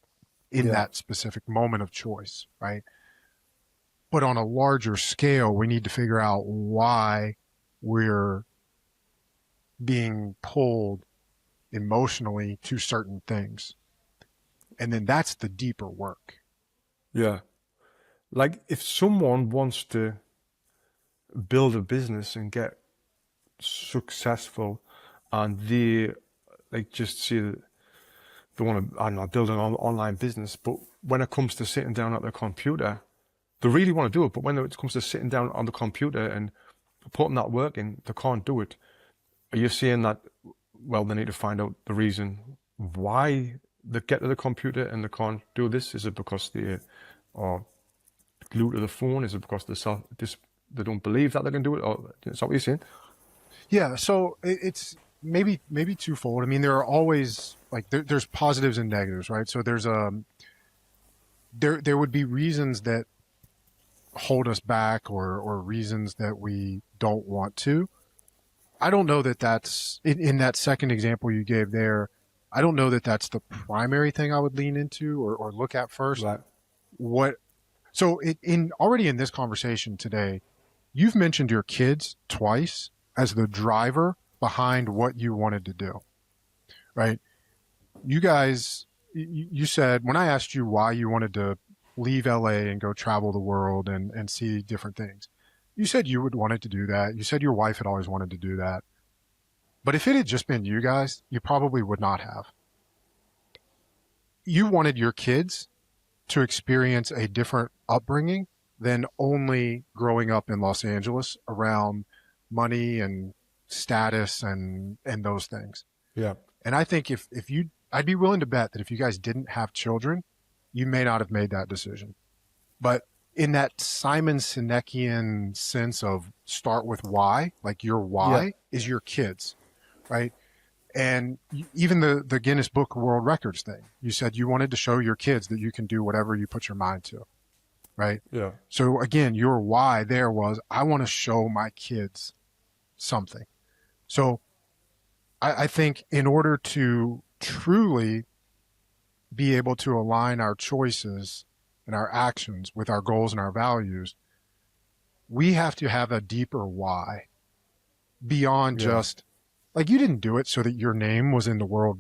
in that specific moment of choice, right? But on a larger scale, we need to figure out why we're being pulled emotionally to certain things. And then that's the deeper work. Yeah. Like if someone wants to build a business and get successful and they like just see that they want to, I don't know, build an online business, but when it comes to sitting down at the computer, they really want to do it, but when it comes to sitting down on the computer and putting that work in, they can't do it. Are you saying that, well, they need to find out the reason why they get to the computer and they can't do this? Is it because they are glued to the phone? Is it because they don't believe that they can do it? Or is that what you're saying? Yeah, so it's maybe twofold. I mean, there are always like there's positives and negatives, right? So there's there would be reasons that hold us back or reasons that we don't want to. I don't know that that's in that second example you gave there. I don't know that that's the primary thing I would lean into or look at first. Right. So already in this conversation today, you've mentioned your kids twice as the driver behind what you wanted to do, right? You guys, you said, when I asked you why you wanted to leave LA and go travel the world and see different things, you said you would wanted to do that. You said your wife had always wanted to do that. But if it had just been you guys, you probably would not have. You wanted your kids to experience a different upbringing than only growing up in Los Angeles around money and status and those things. Yeah. And I think I'd be willing to bet that if you guys didn't have children, you may not have made that decision. But in that Simon Sinekian sense of start with why, like your why is your kids, right? And even the Guinness Book of World Records thing, you said you wanted to show your kids that you can do whatever you put your mind to, right? Yeah. So again, your why there was, I want to show my kids something. So I think in order to truly be able to align our choices and our actions with our goals and our values, we have to have a deeper why beyond just like you didn't do it so that your name was in the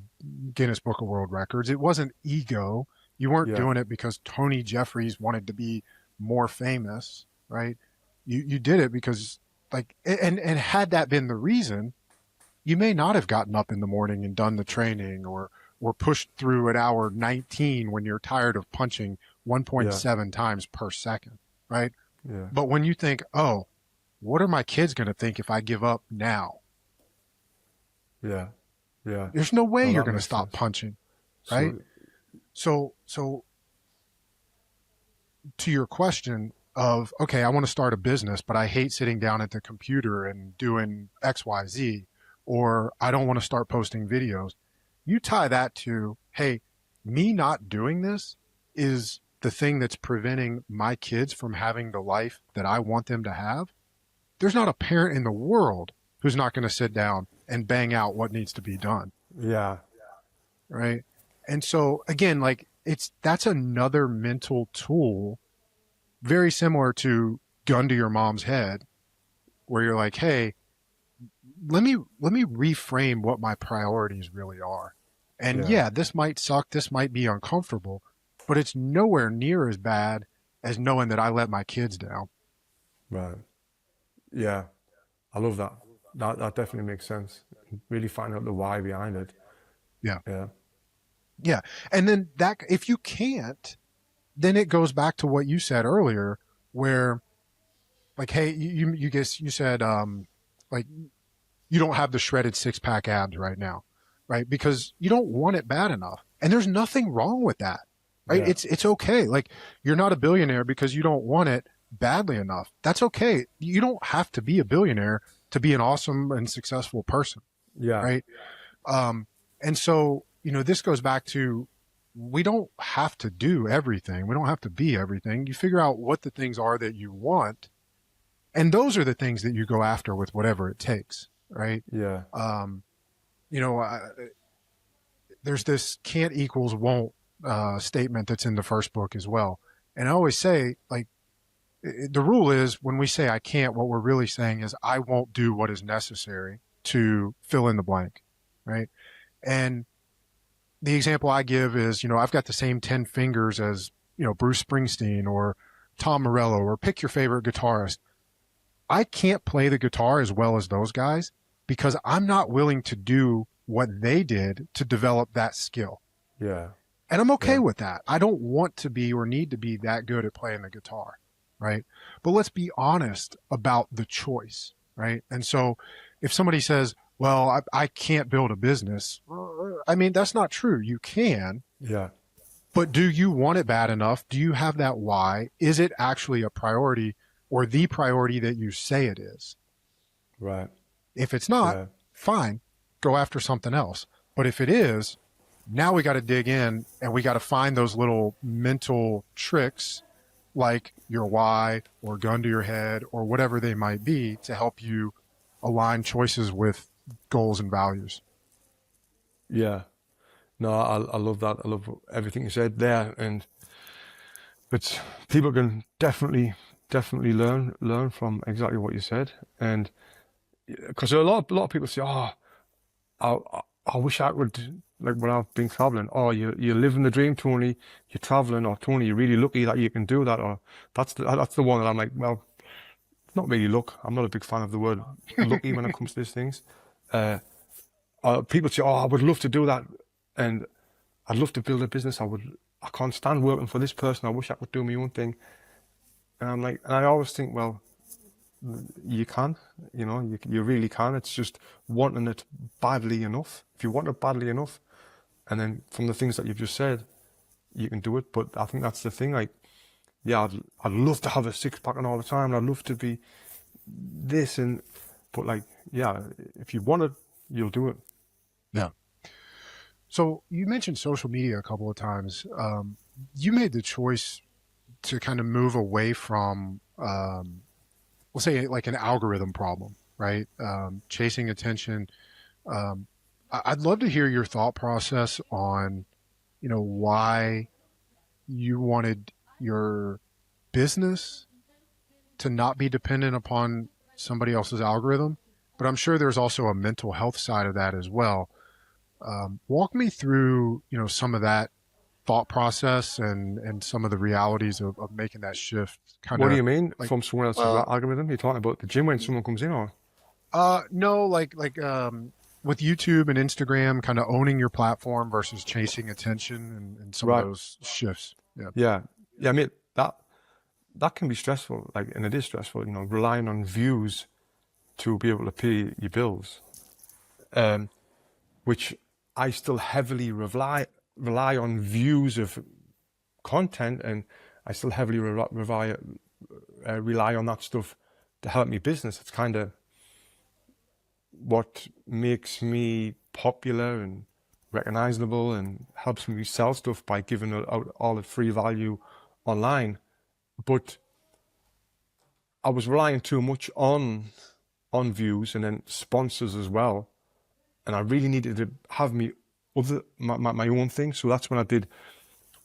Guinness Book of World Records. It wasn't ego. You weren't doing it because Tony Jeffries wanted to be more famous, right? You did it because like, and had that been the reason, you may not have gotten up in the morning and done the training or pushed through at hour 19 when you're tired of punching 1.7 times per second, right? Yeah. But when you think, oh, what are my kids going to think if I give up now? Yeah. Yeah. There's no way you're going to stop punching, right? So to your question of, okay, I want to start a business, but I hate sitting down at the computer and doing X, Y, Z, or I don't want to start posting videos. You tie that to, hey, me not doing this is the thing that's preventing my kids from having the life that I want them to have. There's not a parent in the world who's not going to sit down and bang out what needs to be done. Yeah. Right. And so again, like that's another mental tool, very similar to gun to your mom's head, where you're like, hey, let me reframe what my priorities really are. And this might suck. This might be uncomfortable, but it's nowhere near as bad as knowing that I let my kids down. Right. Yeah. I love that. That definitely makes sense. Really find out the why behind it. Yeah. Yeah. Yeah. And then if you can't, then it goes back to what you said earlier. where like, hey, you said, like you don't have the shredded 6-pack abs right now, right? Because you don't want it bad enough. And there's nothing wrong with that, right? Yeah. It's okay. Like you're not a billionaire because you don't want it badly enough. That's okay. You don't have to be a billionaire to be an awesome and successful person, Yeah. right? And so, this goes back to, we don't have to do everything. We don't have to be everything. You figure out what the things are that you want, and those are the things that you go after with whatever it takes, right? Yeah. You know, there's this can't equals won't statement that's in the first book as well. And I always say, like, the rule is when we say I can't, what we're really saying is I won't do what is necessary to fill in the blank, right? And the example I give is, I've got the same 10 fingers as, Bruce Springsteen or Tom Morello, or pick your favorite guitarist. I can't play the guitar as well as those guys because I'm not willing to do what they did to develop that skill. Yeah. And I'm okay with that. I don't want to be or need to be that good at playing the guitar, right? But let's be honest about the choice, right? And so if somebody says, well, I can't build a business, I mean, that's not true. You can. Yeah. But do you want it bad enough? Do you have that why? Is it actually a priority or the priority that you say it is? Right. If it's not, fine, go after something else. But if it is, now we got to dig in and we got to find those little mental tricks like your why or gun to your head or whatever they might be to help you align choices with goals and values. Yeah. No, I love that. I love everything you said there, and it's people can definitely learn from exactly what you said, and because a lot of people say, oh, I wish I could, like when I've been traveling. Oh, you're living the dream, Tony. You're traveling, or Tony, you're really lucky that you can do that. Or that's the one that I'm like, well, it's not really luck. I'm not a big fan of the word lucky when it comes to these things. People say, oh, I would love to do that, and I'd love to build a business. I can't stand working for this person. I wish I could do my own thing. And I'm like, and I always think, well, you can, you really can. It's just wanting it badly enough. If you want it badly enough, and then from the things that you've just said, you can do it. But I think that's the thing. Like, yeah, I'd love to have a 6-pack all the time. And I'd love to be this, but like, yeah, if you want it, you'll do it. Yeah. So you mentioned social media a couple of times. You made the choice to kind of move away from, we'll say like an algorithm problem, right? Chasing attention. I'd love to hear your thought process on, why you wanted your business to not be dependent upon somebody else's algorithm, but I'm sure there's also a mental health side of that as well. Walk me through, some of that thought process and some of the realities of making that shift. What do you mean from someone else's algorithm? You're talking about the gym when someone comes in, or? No, like with YouTube and Instagram, kind of owning your platform versus chasing attention and some of those shifts. Yeah. I mean, that can be stressful, like, and it is stressful, relying on views to be able to pay your bills, which I still heavily rely on views of content, and I still heavily rely on that stuff to help me business. It's kind of what makes me popular and recognizable and helps me sell stuff by giving out all the free value online. But I was relying too much on views and then sponsors as well, and I really needed to have my own thing. So that's when I did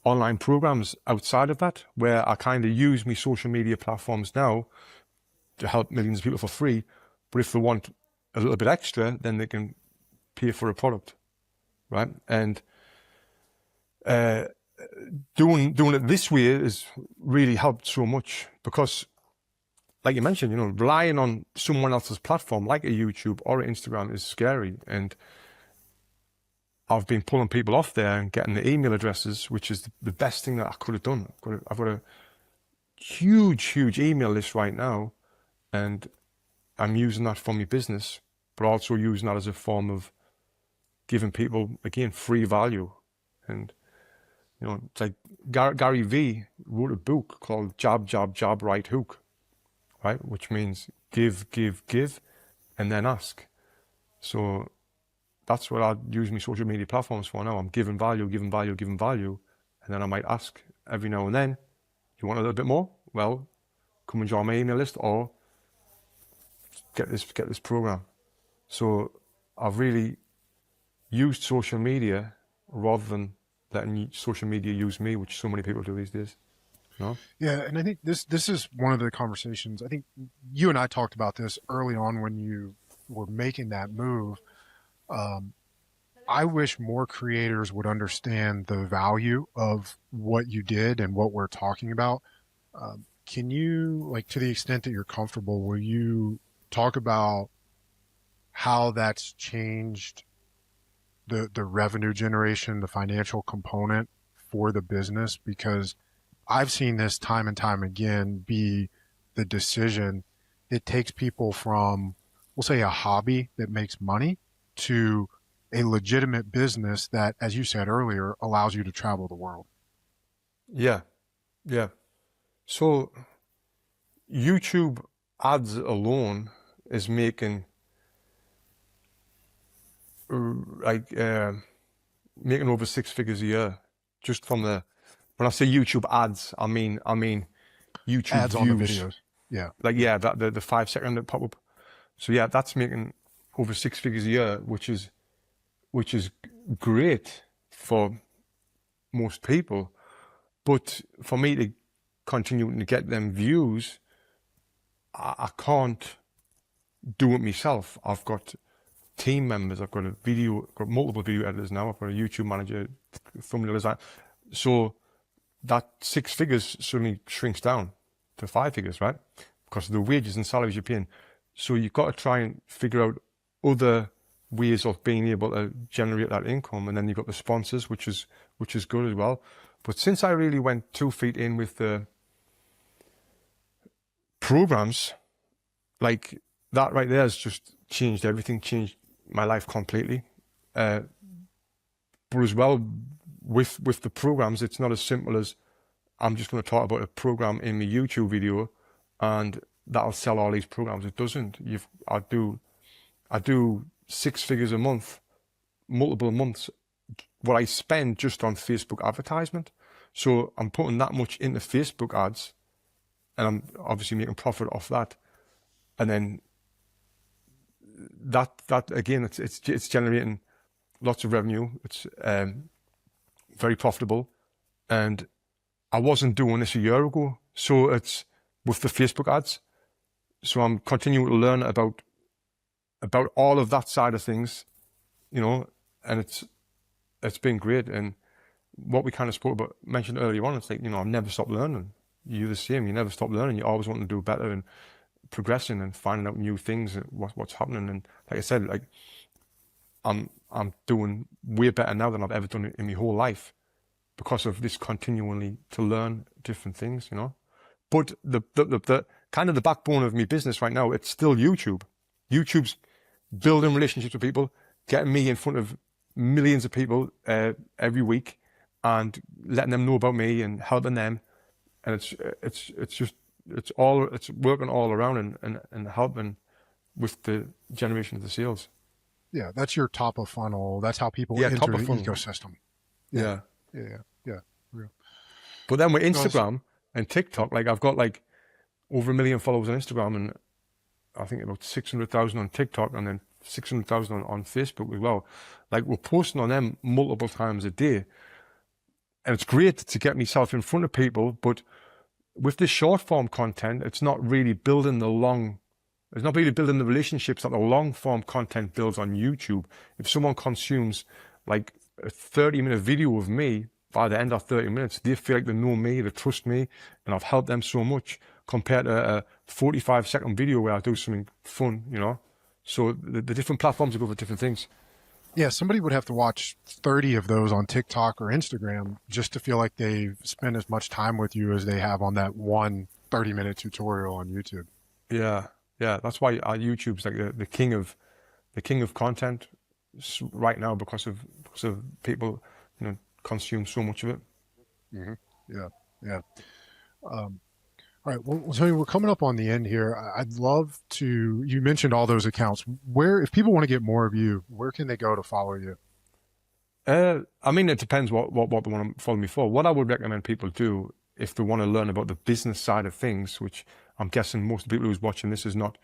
online programs outside of that, where I kind of use my social media platforms now to help millions of people for free. But if they want a little bit extra, then they can pay for a product, right? And doing it this way has really helped so much, because, like you mentioned, relying on someone else's platform like a YouTube or an Instagram is scary. And I've been pulling people off there and getting the email addresses, which is the best thing that I could have done. I've got to huge email list right now, and I'm using that for my business, but also using that as a form of giving people, again, free value. And, you know, it's like Gary V wrote a book called Jab, Jab, Jab, Right Hook, right? Which means give, and then ask. So that's what I use my social media platforms for now. I'm giving value, and then I might ask every now and then, you want a little bit more? Well, come and join my email list, or get this program. So I've really used social media rather than letting social media use me, which so many people do these days. No? Yeah, and I think this is one of the conversations. I think you and I talked about this early on when you were making that move. I wish more creators would understand the value of what you did and what we're talking about. Can you, like, to the extent that you're comfortable, will you talk about how that's changed the revenue generation, the financial component for the business? Because I've seen this time and time again be the decision. It takes people from, we'll say, a hobby that makes money to a legitimate business that, as you said earlier, allows you to travel the world. Yeah. So YouTube ads alone is making making over 6 figures a year just from the, when I say YouTube ads, I mean YouTube Ads views. on the videos. Yeah. That the 5 second that pop up. So yeah, that's making over 6 figures a year, which is great for most people. But for me to continue to get them views, I can't do it myself. I've got team members, I've got multiple video editors now, I've got a YouTube manager, thumbnail design. So that 6 figures suddenly shrinks down to 5 figures, right? Because of the wages and salaries you're paying. So you've got to try and figure out other ways of being able to generate that income. And then you've got the sponsors, which is good as well. But since I really went 2 feet in with the programs, like that right there has just changed everything, changed my life completely. But as well, with the programs, it's not as simple as I'm just going to talk about a program in my YouTube video and that'll sell all these programs. It doesn't. I do 6 figures a month, multiple months, what I spend just on Facebook advertisement. So I'm putting that much into Facebook ads, and I'm obviously making profit off that. And then that again, it's generating lots of revenue. It's very profitable, and I wasn't doing this a year ago. So it's with the Facebook ads. So I'm continuing to learn about all of that side of things, you know, and it's been great. And what we kind of mentioned earlier on, it's like, you know, I've never stopped learning. You're the same. You never stop learning. You always want to do better and progressing and finding out new things and what's happening. And like I said, like I'm doing way better now than I've ever done in my whole life because of this continually to learn different things, you know. But the kind of the backbone of my business right now, it's still YouTube. YouTube's building relationships with people, getting me in front of millions of people every week, and letting them know about me and helping them. And it's working all around and helping with the generation of the sales. Yeah, that's your top of funnel. That's how people enter the ecosystem. Yeah. Real. But then with Instagram and TikTok, like I've got like over 1 million followers on Instagram, and I think about 600,000 on TikTok, and then 600,000 on Facebook as well. Like we're posting on them multiple times a day. And it's great to get myself in front of people, but with this short form content, it's not really building the relationships that the long form content builds on YouTube. If someone consumes like a 30-minute video of me, by the end of 30 minutes, they feel like they know me, they trust me, and I've helped them so much compared to a 45-second video where I do something fun, you know? So the different platforms are good for different things. Yeah, somebody would have to watch 30 of those on TikTok or Instagram just to feel like they've spent as much time with you as they have on that one 30-minute tutorial on YouTube. Yeah, yeah. That's why our YouTube's like the king of content right now because of people, consume so much of it. Hmm. Yeah, yeah. All right. Well, Tony, we're coming up on the end here. I'd love to. You mentioned all those accounts. Where, if people want to get more of you, where can they go to follow you? I mean, it depends what they want to follow me for. What I would recommend people do if they want to learn about the business side of things, which I'm guessing most of the people who's watching this is not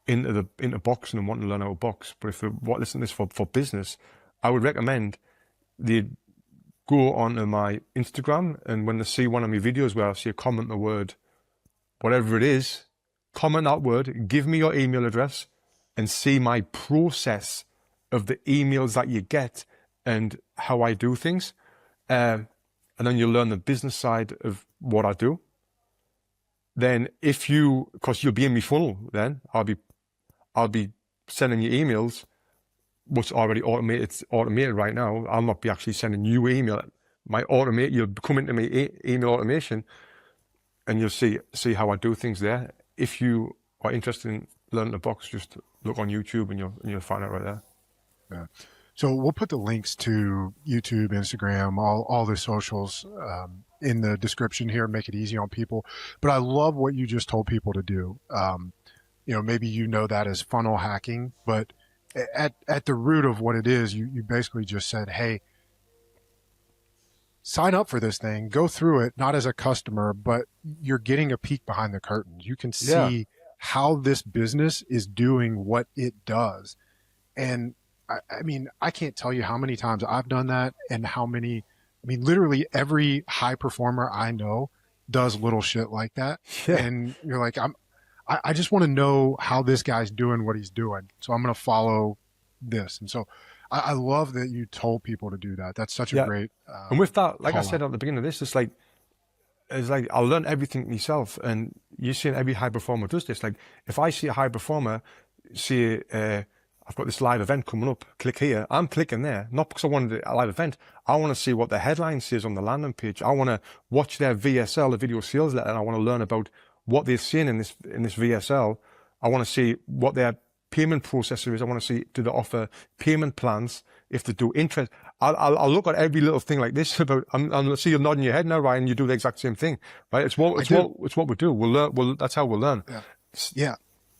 into boxing and wanting to learn how to box, but if they listen to this for business, I would recommend they go onto my Instagram, and when they see one of my videos where I see a comment the word, whatever it is, comment that word, give me your email address, and see my process of the emails that you get and how I do things. And then you'll learn the business side of what I do. Then because you'll be in my funnel, then I'll be sending you emails, what's already automated right now. I'll not be actually sending you email. You'll come into my email automation, and you'll see how I do things there. If you are interested in learning to box, just look on YouTube and you'll find it right there. Yeah. So we'll put the links to YouTube, Instagram, all the socials in the description here, make it easy on people. But I love what you just told people to do. Maybe that as funnel hacking, but at the root of what it is, you basically just said, hey, sign up for this thing, go through it, not as a customer, but you're getting a peek behind the curtains. You can see how this business is doing what it does. And I mean, I can't tell you how many times I've done that and literally every high performer I know does little shit like that. Yeah. And you're like, I just want to know how this guy's doing what he's doing. So I'm going to follow this. And so I love that you told people to do that. That's such a great. And with that, like I said out. at the beginning of this, it's like I'll learn everything myself. And you're seeing every high performer does this. Like if I see a high performer, I've got this live event coming up, click here. I'm clicking there, not because I wanted a live event. I want to see what the headline says on the landing page. I want to watch their VSL, the video sales letter, and I want to learn about what they're seeing in this VSL. I want to see what their payment processor is. I want to see, do they offer payment plans? If they do interest, I'll look at every little thing like this about. I see you nodding your head now, Ryan. You do the exact same thing, right? It's what we do. We'll learn. That's how we'll learn. Yeah.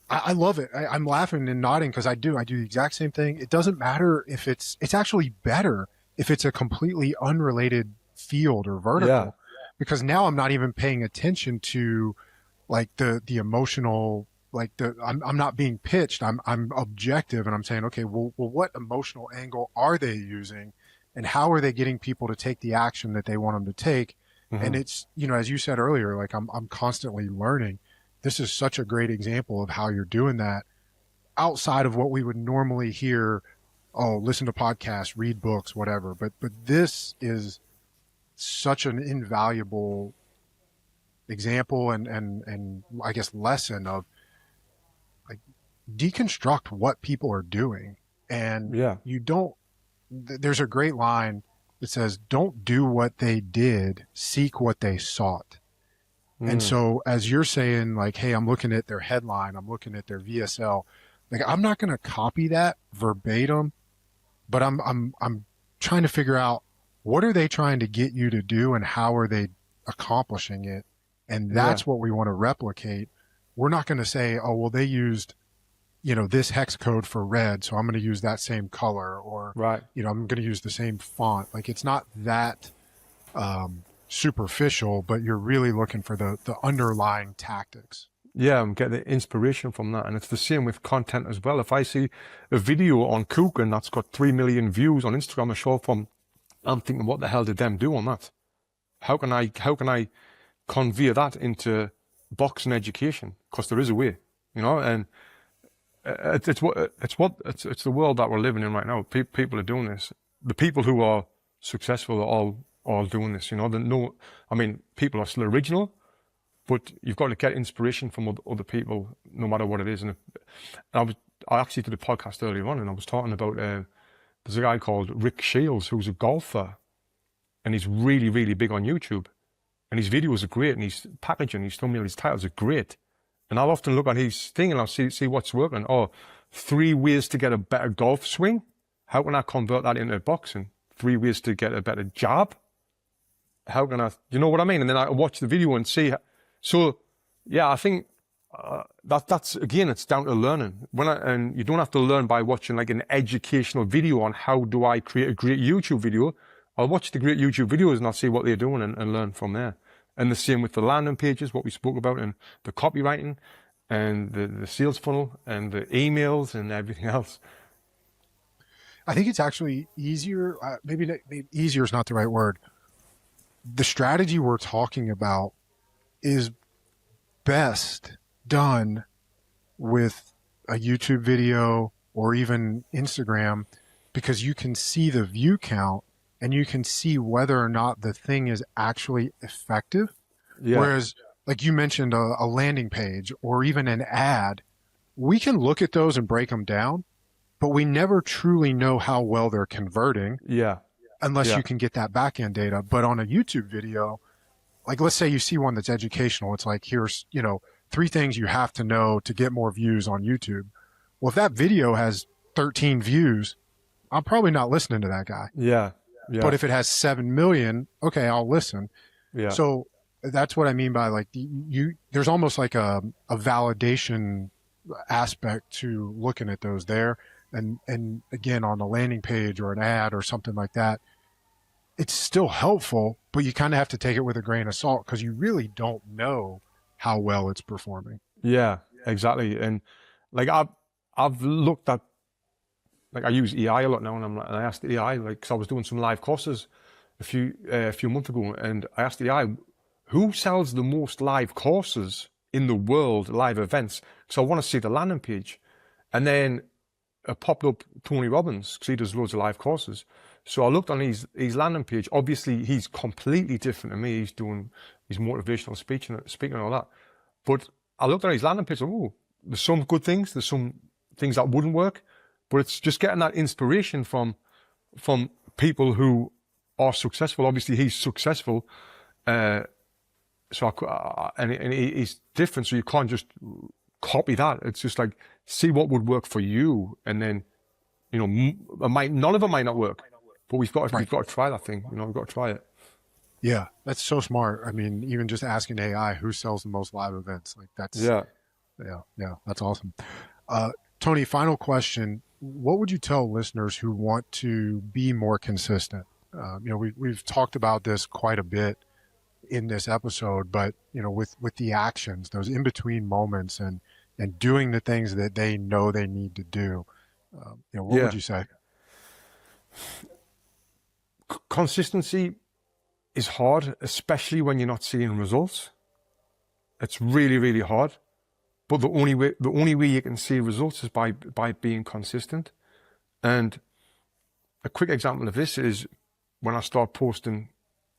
I love it. I'm laughing and nodding because I do the exact same thing. It doesn't matter if it's actually better if it's a completely unrelated field or vertical, because now I'm not even paying attention to like the emotional, I'm not being pitched. I'm objective and I'm saying, okay, well, what emotional angle are they using and how are they getting people to take the action that they want them to take? Mm-hmm. And it's, as you said earlier, like I'm constantly learning. This is such a great example of how you're doing that outside of what we would normally hear. Oh, listen to podcasts, read books, whatever. But this is such an invaluable example and I guess lesson of like deconstruct what people are doing. And there's a great line that says, don't do what they did, seek what they sought. And so as you're saying, like, hey, I'm looking at their headline, I'm looking at their VSL, like I'm not going to copy that verbatim, but I'm trying to figure out what are they trying to get you to do and how are they accomplishing it? And that's what we want to replicate. We're not going to say, oh, well, they used, this hex code for red, so I'm going to use that same color, or, I'm going to use the same font. Like it's not that, superficial, but you're really looking for the underlying tactics. Yeah, I'm getting the inspiration from that. And it's the same with content as well. If I see a video on cooking that's got 3 million views on Instagram, a short form, I'm thinking, what the hell did them do on that? How can I convey that into boxing education? Because there is a way, and it's the world that we're living in right now. People are doing this. The people who are successful are all doing this, people are still original, but you've got to get inspiration from other people, no matter what it is. And I actually did a podcast earlier on, and I was talking about There's a guy called Rick Shields who's a golfer, and he's really, really big on YouTube. And his videos are great, and his packaging, his thumbnail, his titles are great. And I'll often look at his thing and I'll see what's working. Oh, 3 ways to get a better golf swing. How can I convert that into boxing? 3 ways to get a better jab. How can I, you know what I mean? And then I watch the video and see. So, yeah, I think that's again, it's down to learning. And you don't have to learn by watching like an educational video on how do I create a great YouTube video. I'll watch the great YouTube videos and I'll see what they're doing and learn from there. And the same with the landing pages, what we spoke about, and the copywriting, and the sales funnel, and the emails, and everything else. I think it's actually easier. Maybe easier is not the right word. The strategy we're talking about is best done with a YouTube video or even Instagram, because you can see the view count and you can see whether or not the thing is actually effective. Yeah. Whereas, like you mentioned, a landing page or even an ad, we can look at those and break them down, but we never truly know how well they're converting. Yeah. Unless you can get that back end data. But on a YouTube video, like let's say you see one that's educational, it's like, here's, 3 things you have to know to get more views on YouTube. Well, if that video has 13 views, I'm probably not listening to that guy. Yeah. Yeah. But if it has 7 million, okay, I'll listen. Yeah. So that's what I mean by like there's almost like a validation aspect to looking at those there. And again, on a landing page or an ad or something like that, it's still helpful, but you kind of have to take it with a grain of salt because you really don't know how well it's performing. Yeah, exactly. And like I've looked at, like I use AI a lot now, and I asked the AI, like, because I was doing some live courses a few months ago, and I asked the AI, who sells the most live courses in the world, live events? So I want to see the landing page. And then it popped up Tony Robbins, because he does loads of live courses. So I looked on his landing page. Obviously, he's completely different to me. He's doing his motivational speaking and all that. But I looked at his landing page, oh, there's some good things, there's some things that wouldn't work. But it's just getting that inspiration from people who are successful. Obviously, he's successful, and he's different. So you can't just copy that. It's just like see what would work for you, and then none of them might not work. But we've got to try that thing. We've got to try it. Yeah, that's so smart. I mean, even just asking AI who sells the most live events, like that's yeah, that's awesome. Tony, final question. What would you tell listeners who want to be more consistent? We've talked about this quite a bit in this episode, but with the actions, those in between moments, and doing the things that they know they need to do, what would you say? Consistency is hard, especially when you're not seeing results. It's really, really hard. But the only way you can see results is by being consistent. And a quick example of this is when I start posting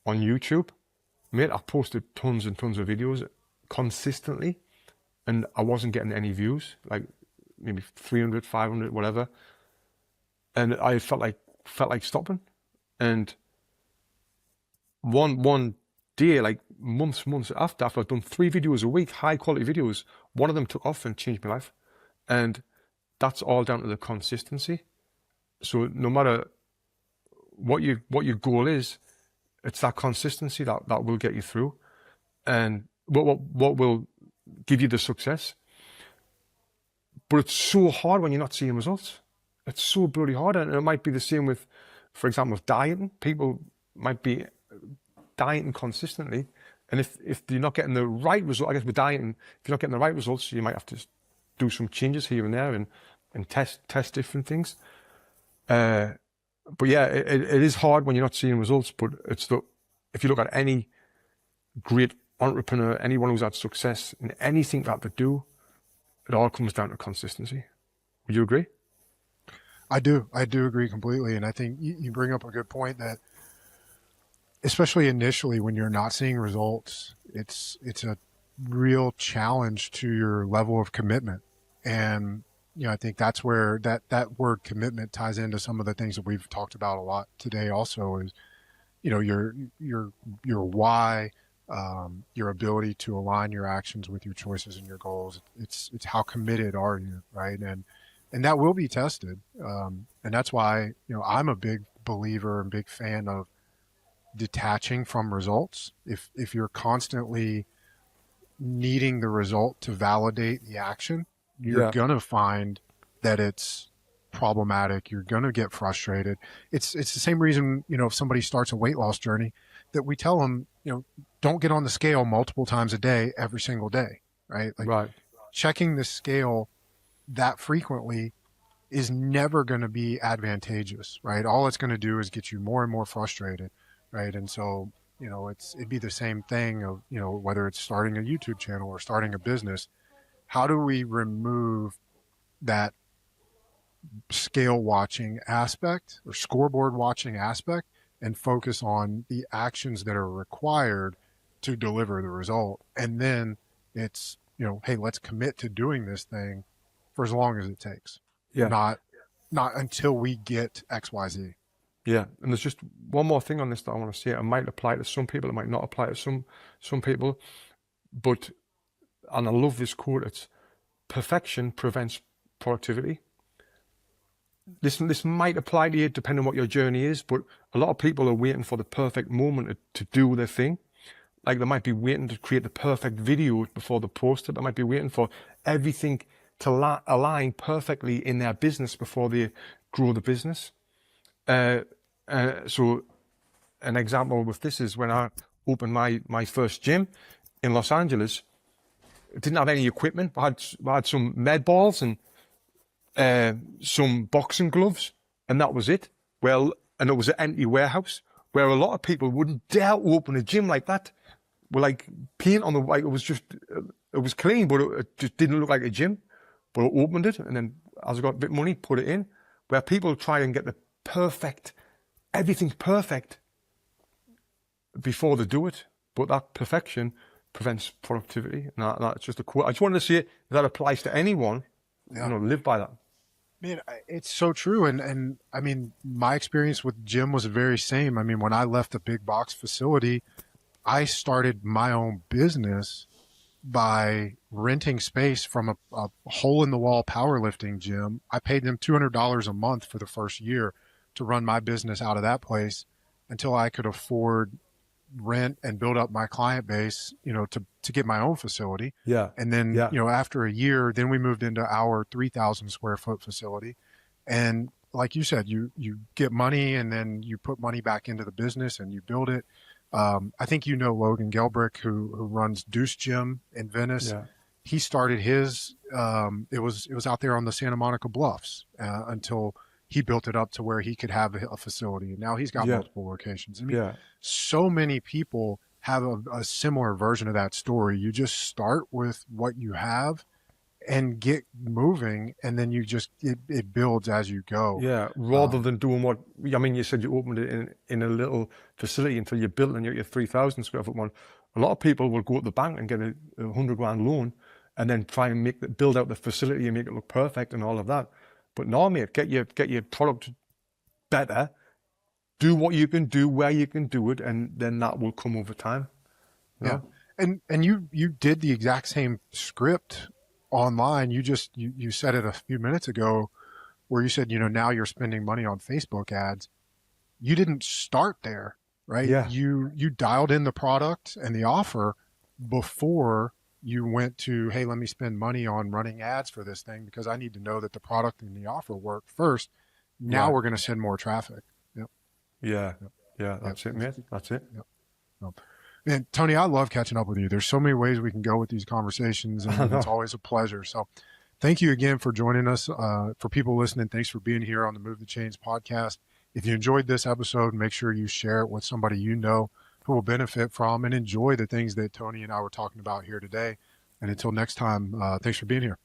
on YouTube. Mate, I posted tons and tons of videos consistently, and I wasn't getting any views, like maybe 300, 500, whatever. And I felt like stopping. And one day, like months after I've done 3 videos a week, high quality videos, one of them took off and changed my life. And that's all down to the consistency. So no matter what your goal is, it's that consistency that will get you through, and what will give you the success. But it's so hard when you're not seeing results. It's so bloody hard, and it might be the same with, for example, with dieting. People might be dieting consistently, and if you're not getting the right result, I guess with dieting, if you're not getting the right results, you might have to do some changes here and there and test different things. But yeah, it is hard when you're not seeing results. But if you look at any great entrepreneur, anyone who's had success in anything that they do, it all comes down to consistency. Would you agree? I do agree completely. And I think you bring up a good point that, especially initially when you're not seeing results, it's a real challenge to your level of commitment. And I think that's where that word commitment ties into some of the things that we've talked about a lot today also is, your why, your ability to align your actions with your choices and your goals. It's how committed are you, right? And that will be tested. And that's why, I'm a big believer and big fan of detaching from results. If you're constantly needing the result to validate the action, you're Yeah, going to find that it's problematic. You're going to get frustrated. It's the same reason, if somebody starts a weight loss journey, that we tell them, don't get on the scale multiple times a day, every single day, right? Like right. checking the scale that frequently is never going to be advantageous, right? All it's going to do is get you more and more frustrated, right? And so, it'd be the same thing of, whether it's starting a YouTube channel or starting a business. How do we remove that scale watching aspect or scoreboard watching aspect and focus on the actions that are required to deliver the result? And then it's, hey, let's commit to doing this thing for as long as it takes, Yeah, not until we get XYZ. yeah. And there's just one more thing on this that I want to say. It might apply to some people. It might not apply to some people. But and I love this quote. It's perfection prevents productivity. This might apply to you depending on what your journey is, but a lot of people are waiting for the perfect moment to do their thing. Like they might be waiting to create the perfect video before they post it. They might be waiting for everything to align perfectly in their business before they grow the business. So an example with this is when I opened my first gym in Los Angeles. I didn't have any equipment. I had some med balls and some boxing gloves, and that was it. Well, and it was an empty warehouse where a lot of people wouldn't dare open a gym like that. With like paint on the white, it was clean, but it just didn't look like a gym. But I opened it, and then as I got a bit of money, put it in. Where people try and get the perfect, everything's perfect before they do it, but that perfection prevents productivity. And that's just a quote. I just wanted to say if that applies to anyone. Yeah. Live by that. Man, it's so true. And I mean, my experience with gym was the very same. I mean, when I left the big box facility, I started my own business by renting space from a hole in the wall powerlifting gym. I paid them $200 a month for the first year to run my business out of that place until I could afford rent and build up my client base, to get my own facility. Yeah. And then, Yeah. after a year, then we moved into our 3,000 square foot facility. And like you said, you get money and then you put money back into the business and you build it. I think Logan Gelbrick, who runs Deuce Gym in Venice. Yeah. He started his. It was out there on the Santa Monica Bluffs until he built it up to where he could have a facility. And now he's got multiple locations. I mean, so many people have a similar version of that story. You just start with what you have and get moving, and then it builds as you go. Yeah, rather than doing what, I mean, you said you opened it in a little facility until you built and you're your 3,000 square foot one. A lot of people will go to the bank and get a 100 grand loan and then try and build out the facility and make it look perfect and all of that. But no, mate, get your product better, do what you can do where you can do it, and then that will come over time. Yeah. And you did the exact same script online. You said it a few minutes ago where you said, now you're spending money on Facebook ads. You didn't start there, right? Yeah. You dialed in the product and the offer before you went to, hey, let me spend money on running ads for this thing because I need to know that the product and the offer work first. Now we're going to send more traffic. Yep. Yeah. Yeah. That's it, mate. That's it. Yep. And Tony, I love catching up with you. There's so many ways we can go with these conversations, and it's always a pleasure. So thank you again for joining us. For people listening, thanks for being here on the Move the Chains podcast. If you enjoyed this episode, make sure you share it with somebody who will benefit from and enjoy the things that Tony and I were talking about here today. And until next time, thanks for being here.